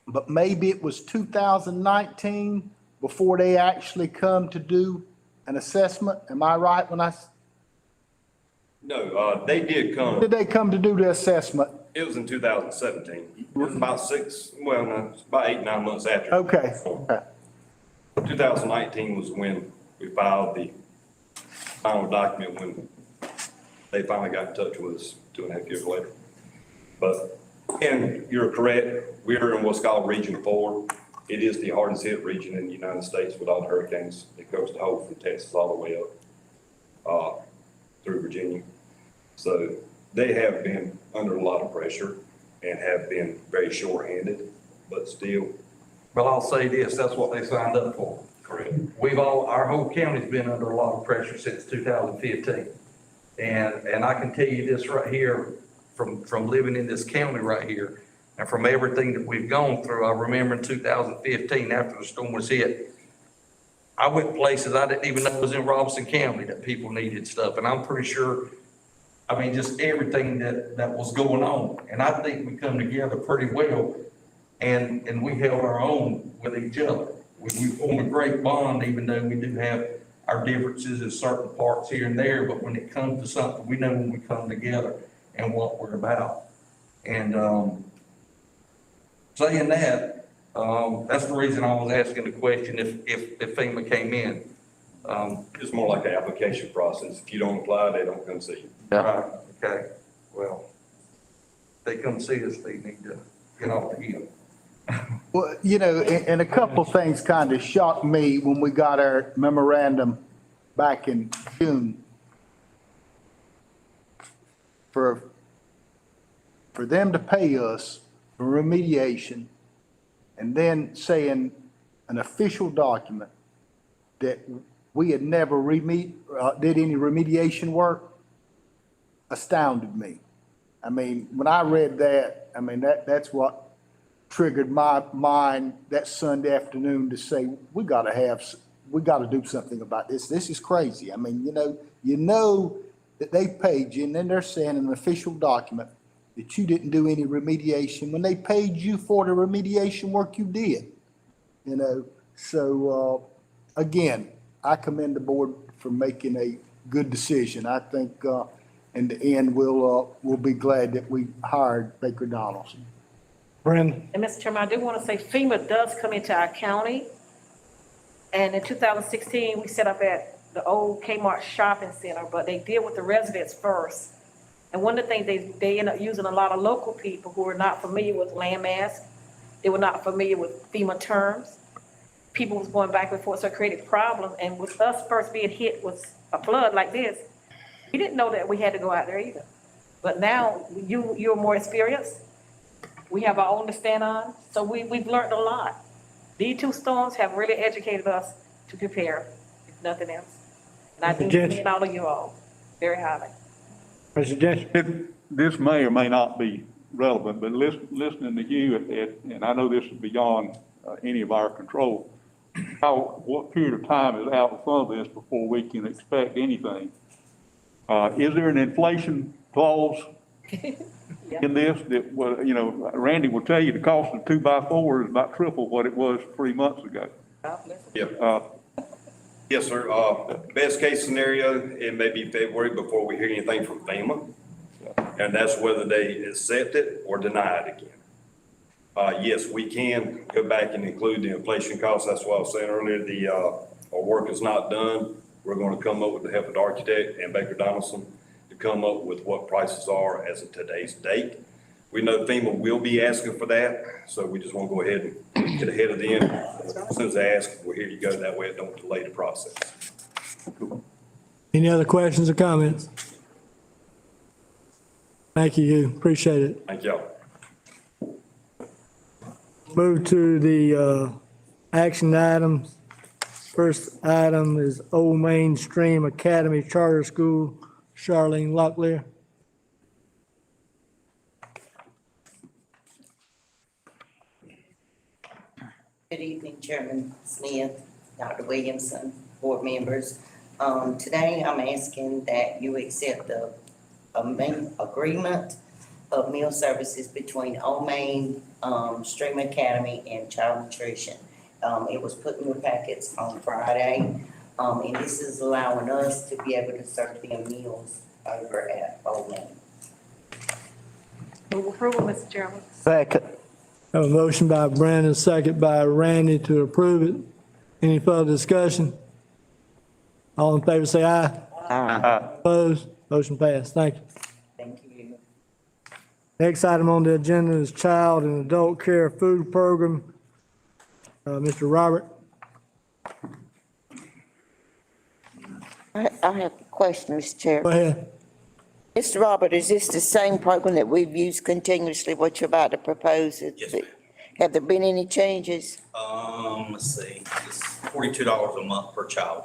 but maybe it was 2019 before they actually come to do an assessment. Am I right when No, they did come. did they come to do the assessment? It was in 2017. It was about it's about 8, 9 months after. Okay. 2019 was when we filed the final document, when they finally got in touch with us 2.5 years later. But, and you're correct, we're in what's called Region 4. It is the hardest hit region in the United States with all the hurricanes. It goes the whole from Texas all the way up through Virginia. So they have been under a lot of pressure and have been very short-handed, but still. Well, I'll say this, that's what they signed up for. Correct. Our whole county's been under a lot of pressure since 2015. And I can tell you this right here, from living in this county right here, and from everything that we've gone through, I remember in 2015, after the storm was hit, I went places I didn't even know was in Robinson County that people needed stuff. And I'm pretty sure, I mean, just everything that was going on. And I think we come together pretty well, and we held our own with each other. We formed a great bond, even though we do have our differences in certain parts here and there. But when it comes to something, we know when we come together and what we're about. And saying that, that's the reason I was asking the question if FEMA came in. It's more like an application process. If you don't apply, they don't come see you. Right, okay, well, they come see us, they need to get off the hill. Well, you know, and a couple of things kind of shocked me when we got our memorandum back in June. For them to pay us for remediation and then saying an official document that we had never did any remediation work astounded me. I mean, when I read that, I mean, that's what triggered my mind that Sunday afternoon to say, we gotta do something about this. This is crazy. I mean, you know that they paid you, and then they're saying in an official document that you didn't do any remediation when they paid you for the remediation work you did. So, again, I commend the board for making a good decision. I think, in the end, we'll be glad that we hired Baker Donaldson. Brandon? And Mr. Chairman, I do want to say FEMA does come into our county. And in 2016, we set up at the old Kmart shopping center, but they deal with the residents first. And one of the things, they end up using a lot of local people who are not familiar with landmass. They were not familiar with FEMA terms. People was going back and forth, so it created problems. And with us first being hit with a flood like this, we didn't know that we had to go out there either. But now you're more experienced. We have our own to stand on, so we've learned a lot. These two storms have really educated us to prepare, if nothing else. And I do commend all of you all very highly. This may or may not be relevant, but listening to you, and I know this is beyond any of our control, what period of time is out in front of this before we can expect anything? Is there an inflation clause in this that, Randy will tell you the cost of 2x4 is about triple what it was 3 months ago. Yes, sir. Best case scenario, it may be February before we hear anything from FEMA. And that's whether they accept it or deny it again. Yes, we can go back and include the inflation costs. That's what I was saying earlier. Our work is not done. We're going to come up with the help of the architect and Baker Donaldson to come up with what prices are as of today's date. We know FEMA will be asking for that, so we just want to go ahead and get ahead of them. As soon as they ask, well, here you go. That way it don't delay the process. Any other questions or comments? Thank you, appreciate it. Thank y'all. Move to the action items. First item is Old Mainstream Academy Charter School, Charlene Locklear. Good evening, Chairman Smith, Dr. Williamson, board members. Today I'm asking that you accept the agreement of meal services between Old Main Stream Academy and Child Nutrition. It was put in your packets on Friday, and this is allowing us to be able to serve them meals over at Old Main. Move approval, Mr. Chairman. Second. Have a motion by Brandon, second by Randy to approve it. Any further discussion? All in favor say aye. Aye. Opposed? Motion passed. Thank you. Thank you. Next item on the agenda is Child and Adult Care Food Program. Mr. Robert. I have a question, Mr. Chair. Go ahead. Mr. Robert, is this the same program that we've used continuously, what you're about to propose? Yes, ma'am. Have there been any changes? Let's see, it's $42 a month per child.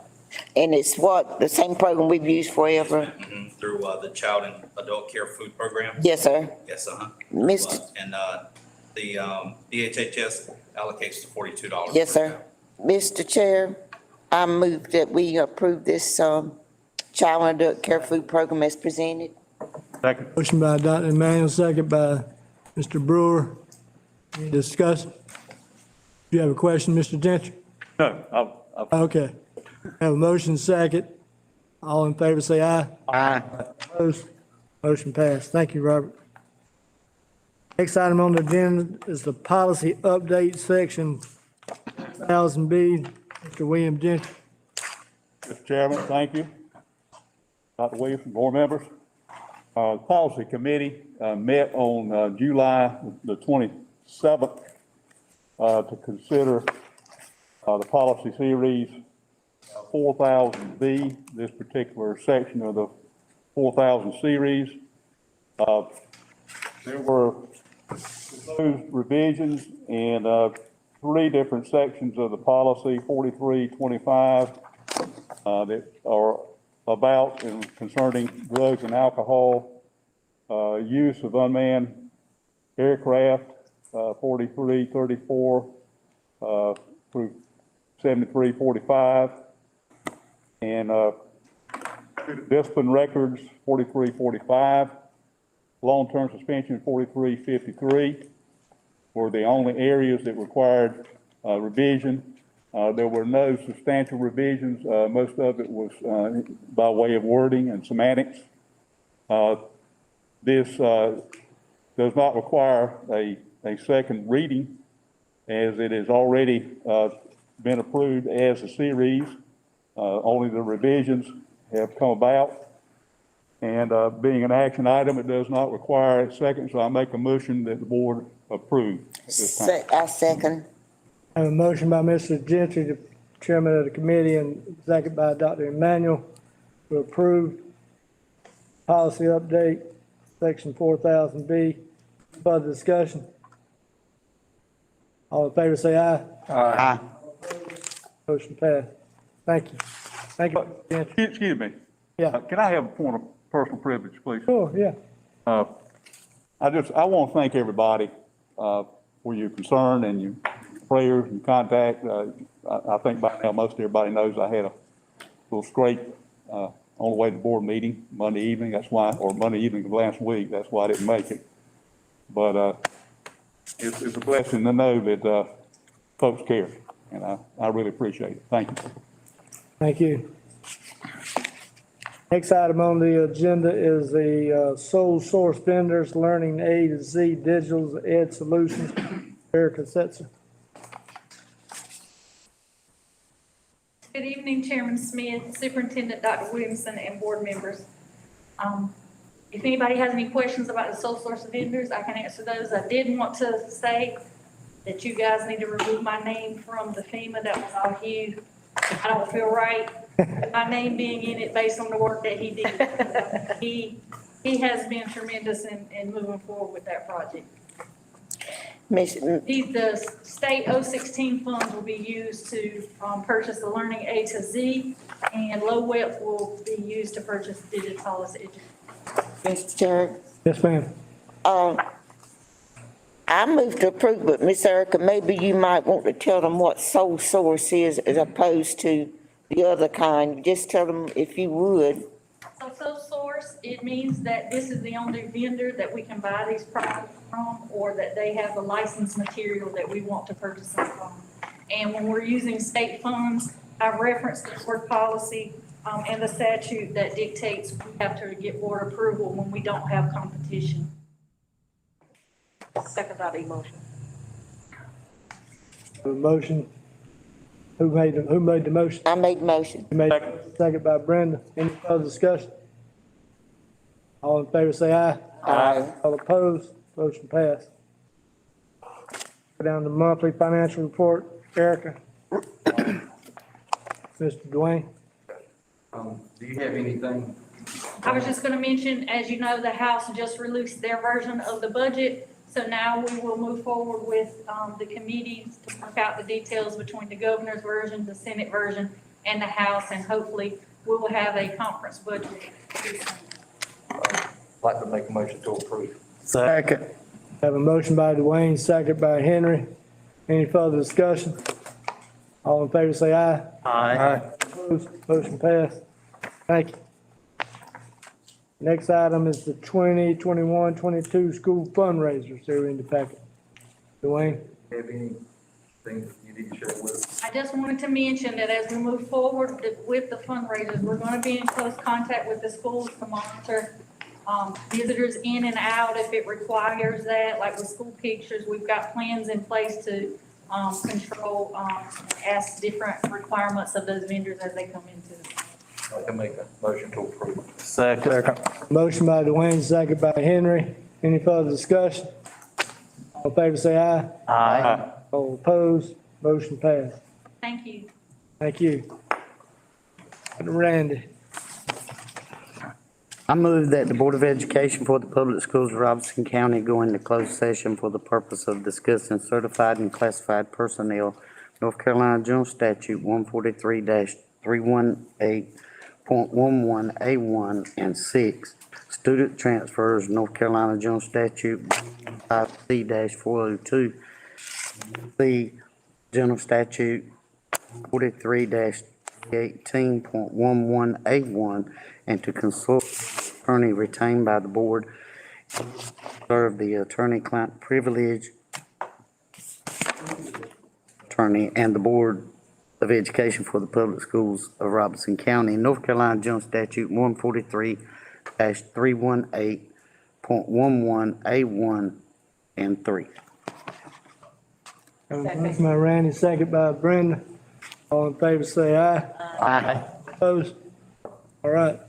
And it's what, the same program we've used forever? Through the Child and Adult Care Food Program. Yes, sir. Yes, Mr. And the DHHS allocates the $42. Yes, sir. Mr. Chair, I move that we approve this Child and Adult Care Food Program as presented. Second. Motion by Dr. Emmanuel, second by Mr. Brewer. Any discussion? Do you have a question, Mr. Gentry? No, Okay. Have a motion second. All in favor say aye. Aye. Opposed? Motion passed. Thank you, Robert. Next item on the agenda is the policy update section 1000B. Mr. William Gentry. Mr. Chairman, thank you. Dr. Williamson, board members. The policy committee met on July the 27th to consider the policy series 4000B, this particular section of the 4000 series. There were proposed revisions in 3 different sections of the policy, 4325, that are about and concerning drugs and alcohol, use of unmanned aircraft, 43, 34, through 73, 45. And, discipline records, 43, 45. Long-term suspension, 43, 53 were the only areas that required, revision. There were no substantial revisions. Most of it was, by way of wording and semantics. This, does not require a second reading, as it has already, been approved as a series. Only the revisions have come about. And, being an action item, it does not require a second, so I make a motion that the board approve at this time. I second. I have a motion by Mr. Gentry, the chairman of the committee, and second by Dr. Emmanuel to approve policy update, section 4000B. Further discussion? All in favor, say aye. Aye. Motion passed. Thank you. Thank you, Mr. Gentry. Excuse me. Yeah. Can I have a point of personal privilege, please? Sure, yeah. I want to thank everybody, for your concern and your prayers and contact. I think by now most everybody knows I had a little scrape, on the way to the board meeting Monday evening. That's why, or Monday evening of last week. That's why I didn't make it. But, it's a blessing to know that, folks care, and I really appreciate it. Thank you. Thank you. Next item on the agenda is the sole source vendors, learning A to Z digital ed solutions. Erica Setzer. Good evening, Chairman Smith, Superintendent Dr. Williamson, and board members. If anybody has any questions about the sole source vendors, I can answer those. I did want to say that you guys need to remove my name from the FEMA. That was all Hugh. I don't feel right, my name being in it based on the work that he did. He has been tremendous in moving forward with that project. The state 016 funds will be used to purchase the Learning A to Z, and low WIP will be used to purchase Digitalis education. Mr. Chair. Yes, ma'am. I move to approve, but Miss Erica, maybe you might want to tell them what sole source is as opposed to the other kind. Just tell them if you would. So sole source, it means that this is the only vendor that we can buy these products from, or that they have the licensed material that we want to purchase them from. And when we're using state funds, I've referenced the board policy and the statute that dictates we have to get board approval when we don't have competition. Second that emotion. The motion. Who made the motion? I made the motion. You made second by Brenda. Any further discussion? All in favor, say aye. Aye. All opposed? Motion passed. Go down to monthly financial report. Erica. Mr. Dwayne. Do you have anything? I was just gonna mention, as you know, the House just released their version of the budget. So now we will move forward with the committee to work out the details between the governor's version, the Senate version, and the House, and hopefully we will have a conference budget. I'd like to make a motion to approve. Second. Have a motion by Dwayne, second by Henry. Any further discussion? All in favor, say aye. Aye. Opposed? Motion passed. Thank you. Next item is the 2021-22 school fundraisers. They're in the packet. Dwayne? Have anything you need to share with us? I just wanted to mention that as we move forward with the fundraisers, we're gonna be in close contact with the schools to monitor visitors in and out if it requires that, like with school pictures. We've got plans in place to control, ask different requirements of those vendors as they come into the. I'd like to make a motion to approve. Second. Motion by Dwayne, second by Henry. Any further discussion? All in favor, say aye. Aye. All opposed? Motion passed. Thank you. Thank you. Randy. I move that the Board of Education for the Public Schools of Robeson County go into closed session for the purpose of discussing certified and classified personnel, North Carolina General Statute 143-318.11A1 and 6, student transfers, North Carolina General Statute 5C-402, the General Statute 43-18.11A1, and to consult with attorney retained by the board, serve the attorney-client privilege, attorney, and the Board of Education for the Public Schools of Robeson County, North Carolina General Statute 143-318.11A1 and 3. Motion by Randy, second by Brenda. All in favor, say aye. Aye. Opposed? All right.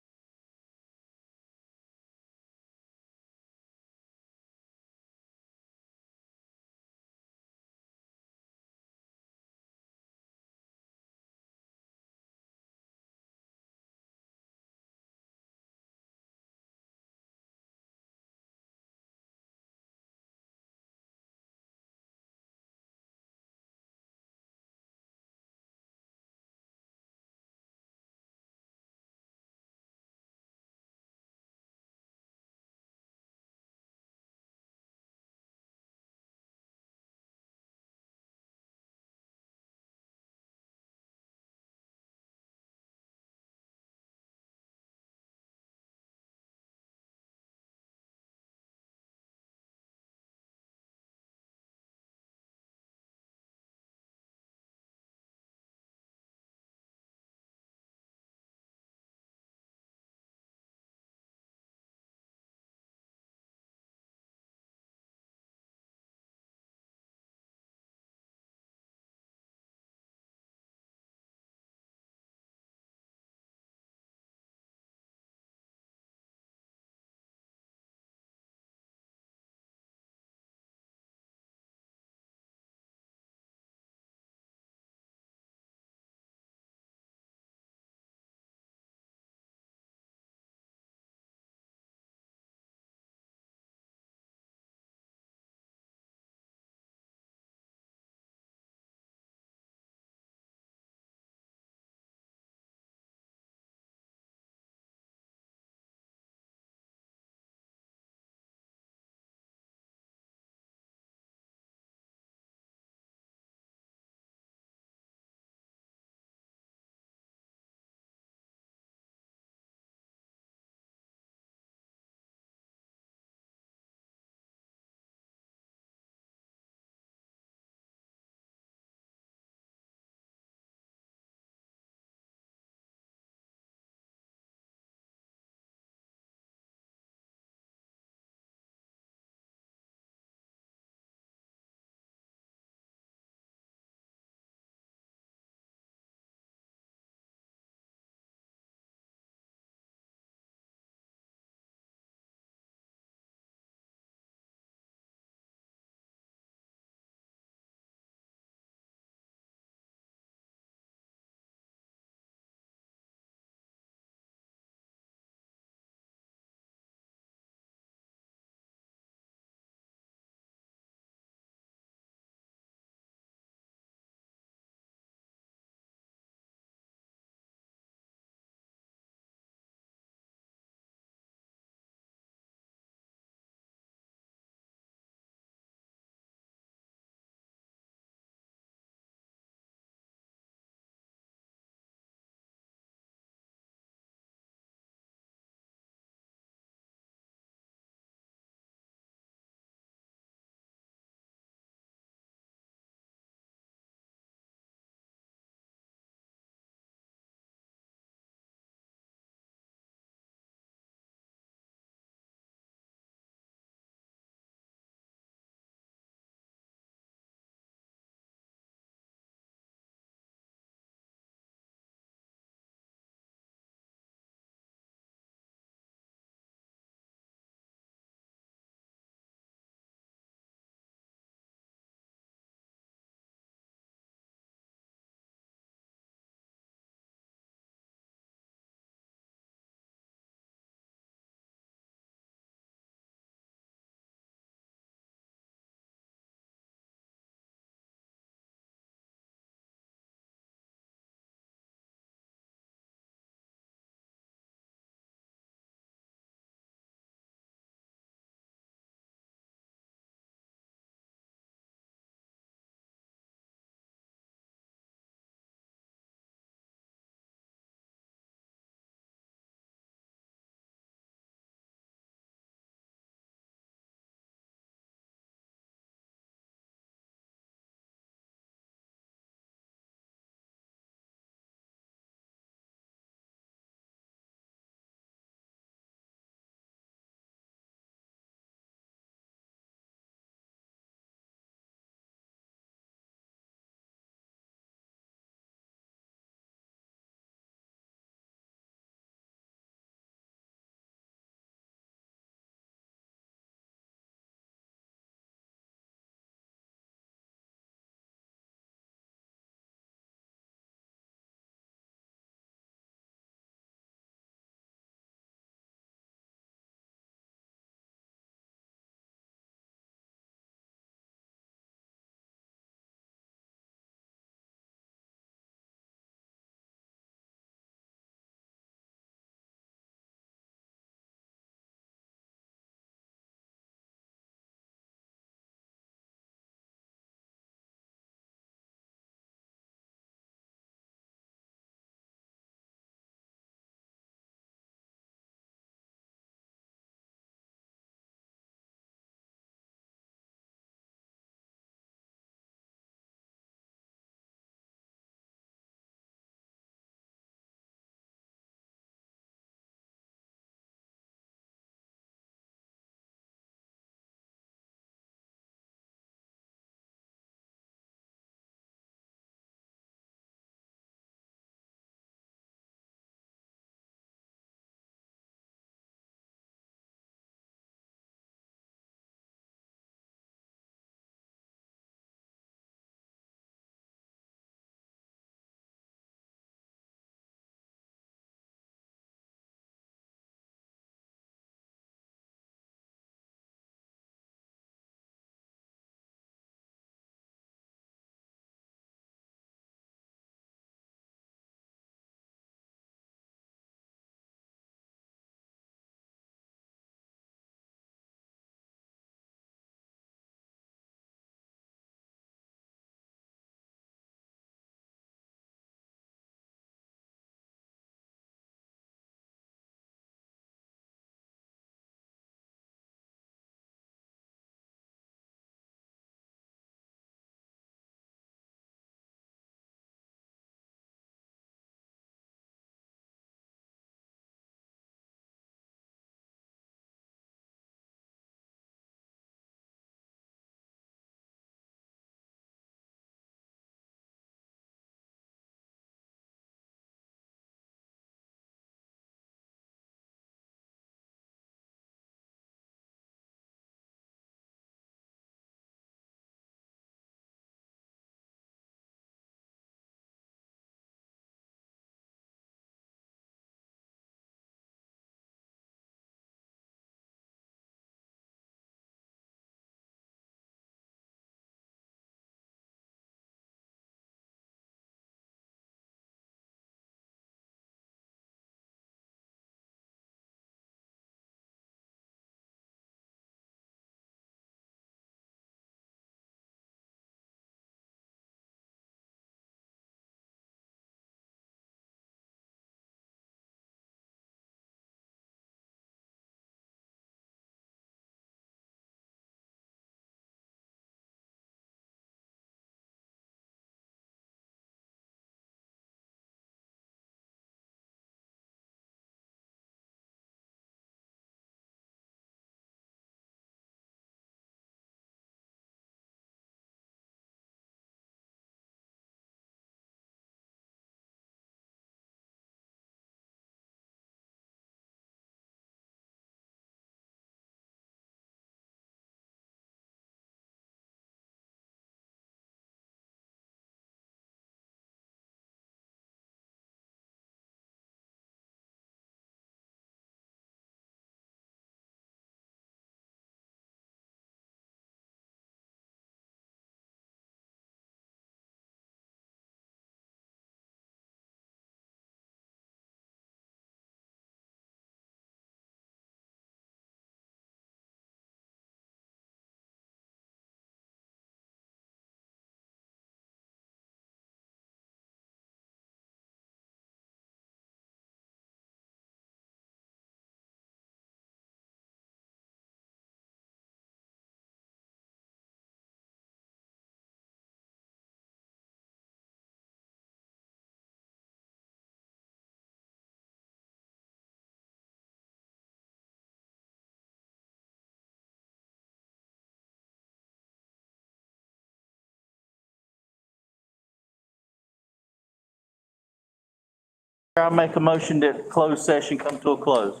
I make a motion that closed session come to a close.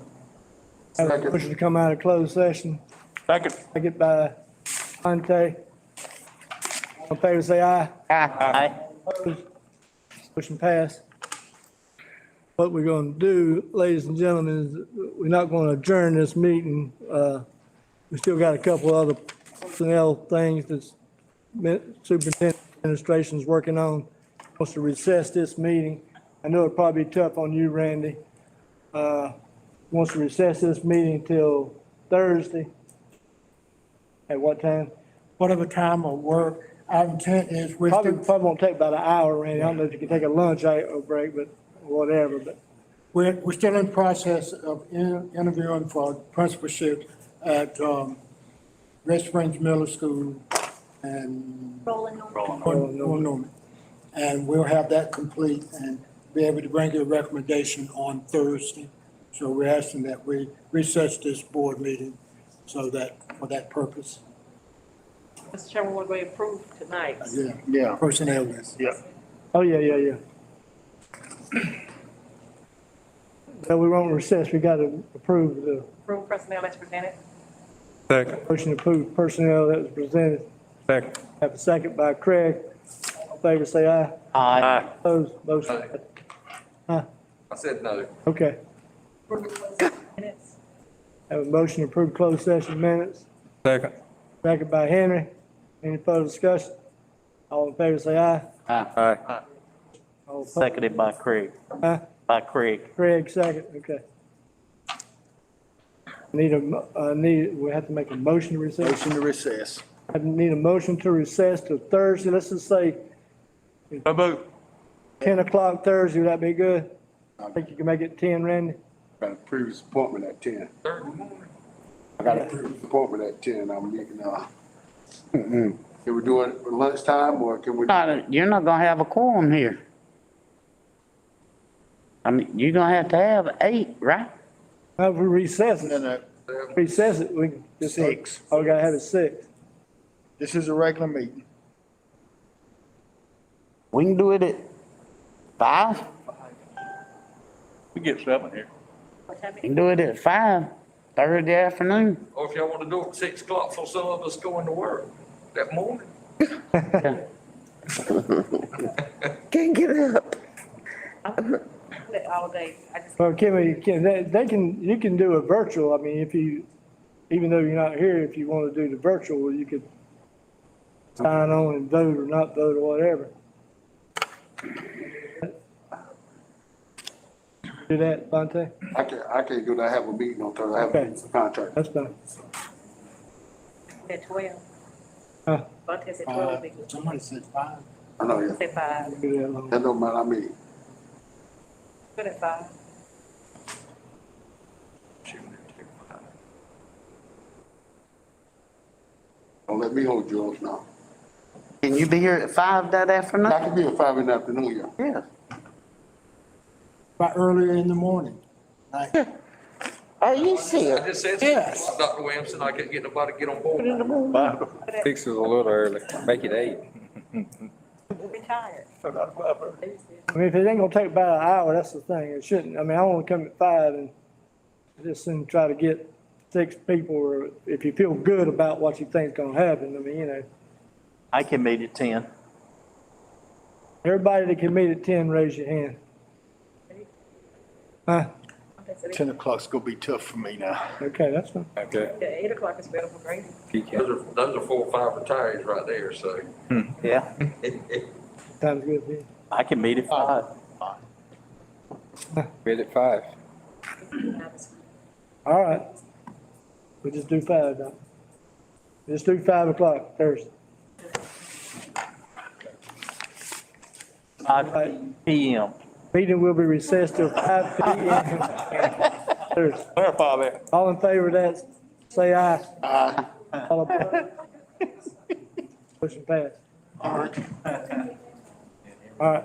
Have a motion to come out of closed session. Second. Second by Fonte. All in favor, say aye. Aye. Opposed? Motion passed. What we're going to do, ladies and gentlemen, is we're not going to adjourn this meeting. We still got a couple other personnel things that Superintendent Administration is working on. Wants to recess this meeting. I know it'll probably be tough on you, Randy. Wants to recess this meeting till Thursday. At what time? Whatever time will work. Our intent is we're Probably still, won't take about an hour, Randy. I don't know if you can take a lunch or break, but whatever, but. we're still in process of interviewing for principalship at, Red Springs Middle School and Rolling on. Norman. And we'll have that complete and be able to bring you a recommendation on Thursday. So we're asking that we recess this board meeting so that, for that purpose. Mr. Chairman, we're going to approve tonight. Yeah. Personnel list. Yeah. Oh, yeah. So we won't recess, we got to approve the Approve personnel as presented. Second. motion to approve personnel that was presented. Second. Have a second by Craig. All in favor, say aye. Aye. Opposed, motion. I said no. Okay. Minutes. Have a motion to approve closed session minutes. Second. Second by Henry. Any further discussion? All in favor, say aye. Aye. All opposed? Seconded by Craig. Huh? By Craig. Craig, second, okay. We have to make a motion to recess. Motion to recess. I need a motion to recess to Thursday, let's just say 10 o'clock Thursday, would that be good? I think you can make it 10, Randy? Got a previous appointment at 10. I got a previous appointment at 10. I'm meeting, can we do it at lunchtime or can we? You're not gonna have a quorum here. I mean, you're gonna have to have 8, right? If we recess it, No. recess it, we can just. 6. Oh, we gotta have it 6. This is a regular meeting. We can do it at 5. We get 7 here. What time We can do it at 5, Thursday afternoon. Or if y'all want to do it at 6 o'clock for some of us going to work that morning. Can't get up. All day. I just, Well, you can do a virtual, I mean, even though you're not here, if you wanna do the virtual, you could sign on and vote or not vote or whatever. Do that, Fonte? I can't do that. I have a meeting on Thursday. I have a meeting for contract. That's fine. at 12. Huh? Bunt is at 12. Somebody said 5. I know, yeah. Say 5. Do that long. That don't matter, I mean, Good at 5. don't let me hold yours now. Can you be here at 5 that afternoon? I can be at 5 in the afternoon, yeah. Yeah. By earlier in the morning. Like, Are you serious? I just said, Yes. Dr. Williamson, I couldn't get nobody to get on board. 6 is a little early. Make it 8. Retired. I mean, if it ain't gonna take about an hour, that's the thing, it shouldn't, I mean, I wanna come at 5 and just soon try to get 6 people, or if you feel good about what you think's gonna happen, I mean, you know. I can meet at 10. Everybody that can meet at 10, raise your hand. Huh? 10 o'clock's gonna be tough for me now. Okay, that's fine. Okay. Yeah, 8 o'clock is better for Grady. Those are 4 or 5 retirees right there, so. Yeah. Sounds good to me. I can meet at 5. Meet at 5. All right. We'll just do 5, Doc. Just do 5 o'clock Thursday. 5 p.m. Meeting will be recessed till 5 p.m. Thursday. Clarify that. All in favor of that, say aye. Aye. All opposed? Motion passed. All right.